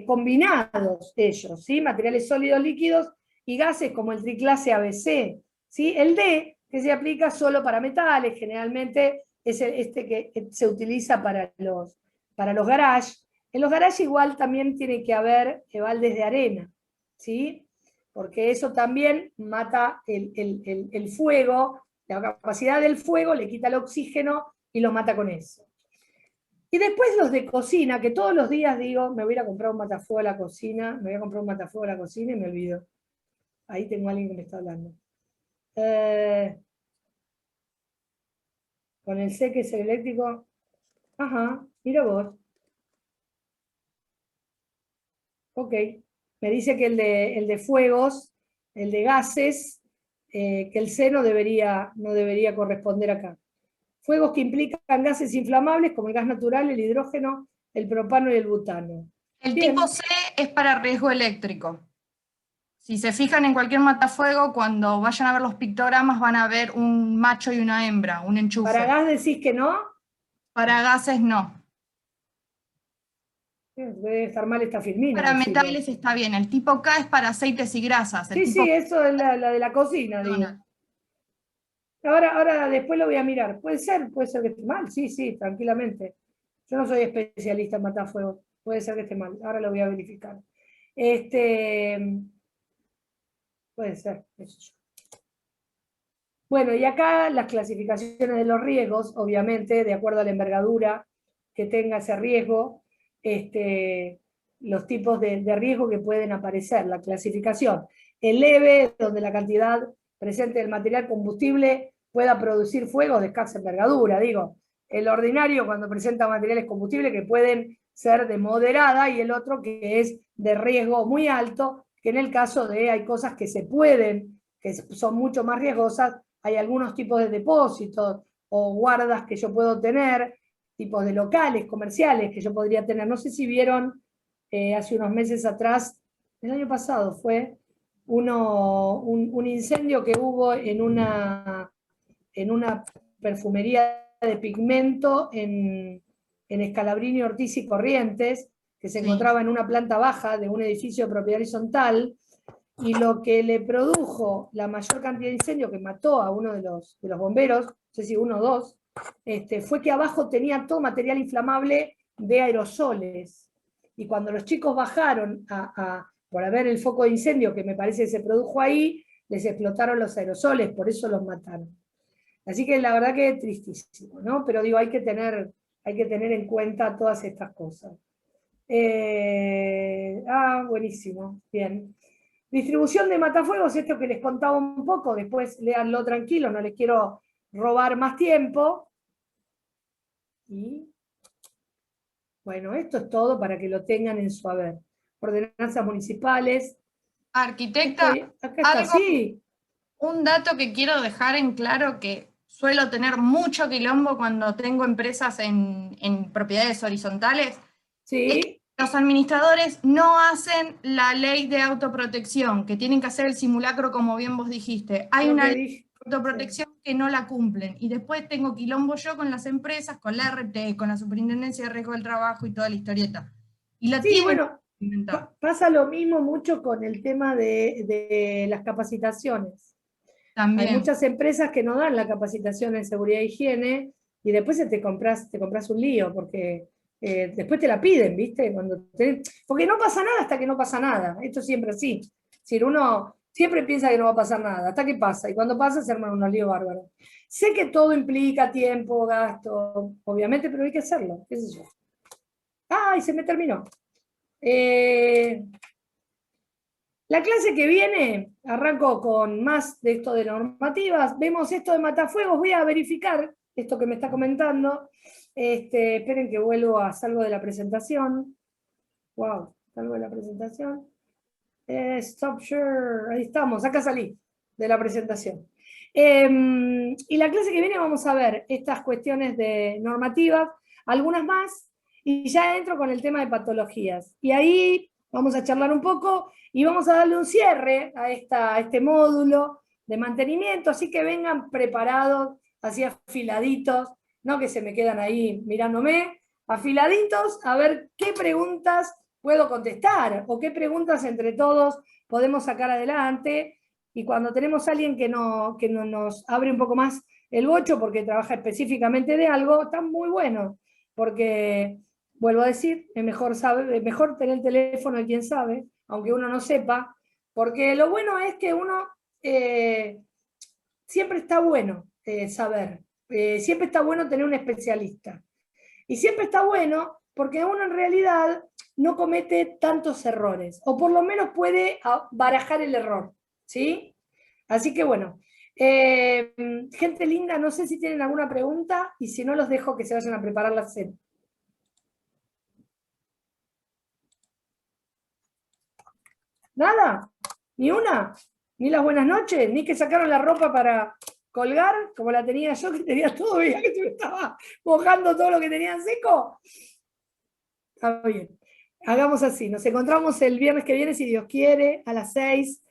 combinados ellos, ¿sí? Materiales sólidos, líquidos y gases, como el triclase ABC, ¿sí? El D, que se aplica solo para metales, generalmente es que se utiliza para los garage. En los garages igual también tiene que haber baldes de arena, ¿sí? Porque eso también mata el fuego, la capacidad del fuego le quita el oxígeno y lo mata con eso. Y después los de cocina, que todos los días digo, me voy a ir a comprar un matafuego a la cocina, me voy a comprar un matafuego a la cocina y me olvido. Ahí tengo a alguien que me está hablando. Con el C, que es el eléctrico. Ajá, mira vos. Ok. Me dice que el de fuegos, el de gases, que el C no debería corresponder acá. Fuegos que implican gases inflamables como el gas natural, el hidrógeno, el propano y el butano. El Bien. tipo C es para riesgo eléctrico. Si se fijan en cualquier matafuego, cuando vayan a ver los pictogramas van a ver un macho y una hembra, un enchufe. ¿Para gas decís que no? Para gases no. Debe estar mal esta filmina. Para metales está bien. El tipo K es para aceites y grasas. El Sí, tipo sí, eso es la de la cocina, digo. Ahora después lo voy a mirar. Puede ser que esté mal, sí, tranquilamente. Yo no soy especialista en matafuegos. Puede ser que esté mal. Ahora lo voy a verificar. Puede ser, eso yo. Bueno, y acá las clasificaciones de los riesgos, obviamente, de acuerdo a la envergadura que tenga ese riesgo, los tipos de riesgo que pueden aparecer, la clasificación. El leve, donde la cantidad presente del material combustible pueda producir fuegos de escasa envergadura, digo. El ordinario, cuando presenta materiales combustibles que pueden ser de moderada, y el otro que es de riesgo muy alto, que en el caso de hay cosas que se pueden, que son mucho más riesgosas, hay algunos tipos de depósitos o guardas que yo puedo tener, tipos de locales, comerciales que yo podría tener. No sé si vieron hace unos meses atrás, el año pasado fue, un incendio que hubo en una perfumería de pigmento en Scalabrini, Ortiz y Corrientes, que se encontraba en una planta baja de un edificio de propiedad horizontal, y lo que le produjo la mayor cantidad de incendio, que mató a uno de los bomberos, no sé si uno o dos, fue que abajo tenía todo material inflamable de aerosoles. Y cuando los chicos bajaron por ver el foco de incendio que me parece que se produjo ahí, les explotaron los aerosoles, por eso los mataron. Así que la verdad que es tristísimo, ¿no? Pero digo, hay que tener en cuenta todas estas cosas. Buenísimo, bien. Distribución de matafuegos, esto que les contaba un poco, después léanlo tranquilo, no les quiero robar más tiempo. Y bueno, esto es todo para que lo tengan en su haber. Ordenanzas municipales. Arquitecta, Acá está, sí. Un dato que quiero dejar en claro, que suelo tener mucho quilombo cuando tengo empresas en propiedades horizontales, Sí. es que los administradores no hacen la ley de autoprotección, que tienen que hacer el simulacro como bien vos dijiste. Hay una ley de autoprotección que no la cumplen, y después tengo quilombo yo con las empresas, con la RT, con la Superintendencia de Riesgo del Trabajo y toda la historieta. Y la Sí, bueno, pasa lo mismo mucho con el tema de las capacitaciones. También. Hay muchas empresas que no dan la capacitación en seguridad e higiene, y después te compras un lío, porque después te la piden, ¿viste? Porque no pasa nada hasta que no pasa nada. Esto siempre así. Es decir, uno siempre piensa que no va a pasar nada, hasta que pasa, y cuando pasa se arman unos líos bárbaros. Sé que todo implica tiempo, gasto, obviamente, pero hay que hacerlo, qué sé yo. ¡Ay, se me terminó! La clase que viene, arranco con más de esto de normativas, vemos esto de matafuegos, voy a verificar esto que me está comentando. Esperen que salgo de la presentación. Wow, salgo de la presentación. Stop share, ahí estamos, acá salí de la presentación. Y la clase que viene vamos a ver estas cuestiones de normativas, algunas más, y ya entro con el tema de patologías. Y ahí vamos a charlar un poco y vamos a darle un cierre a este módulo de mantenimiento, así que vengan preparados, así afiladitos, no que se me quedan ahí mirándome, afiladitos a ver qué preguntas puedo contestar o qué preguntas entre todos podemos sacar adelante. Y cuando tenemos a alguien que nos abre un poco más el bocho porque trabaja específicamente de algo, está muy bueno, porque, vuelvo a decir, es mejor tener el teléfono de quien sabe, aunque uno no sepa, porque lo bueno es que uno siempre está bueno saber, siempre está bueno tener un especialista. Y siempre está bueno porque uno en realidad no comete tantos errores, o por lo menos puede barajar el error, ¿sí? Así que bueno, gente linda, no sé si tienen alguna pregunta, y si no los dejo que se vayan a preparar la cena. ¿Nada? ¿Ni una? ¿Ni las buenas noches? ¿Ni que sacaron la ropa para colgar, como la tenía yo, que tenía todo, veía que me estaba mojando todo lo que tenía seco? Está bien. Hagamos así, nos encontramos el viernes que viene, si Dios quiere, a las 6,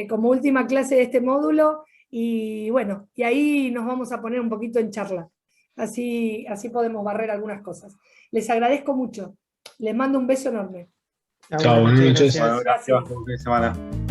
como última clase de este módulo, y bueno, y ahí nos vamos a poner un poquito en charla. Así podemos barrer algunas cosas. Les agradezco mucho. Les mando un beso enorme. Chao, buenas noches. Bueno, Gracias. gracias. Buen fin de semana.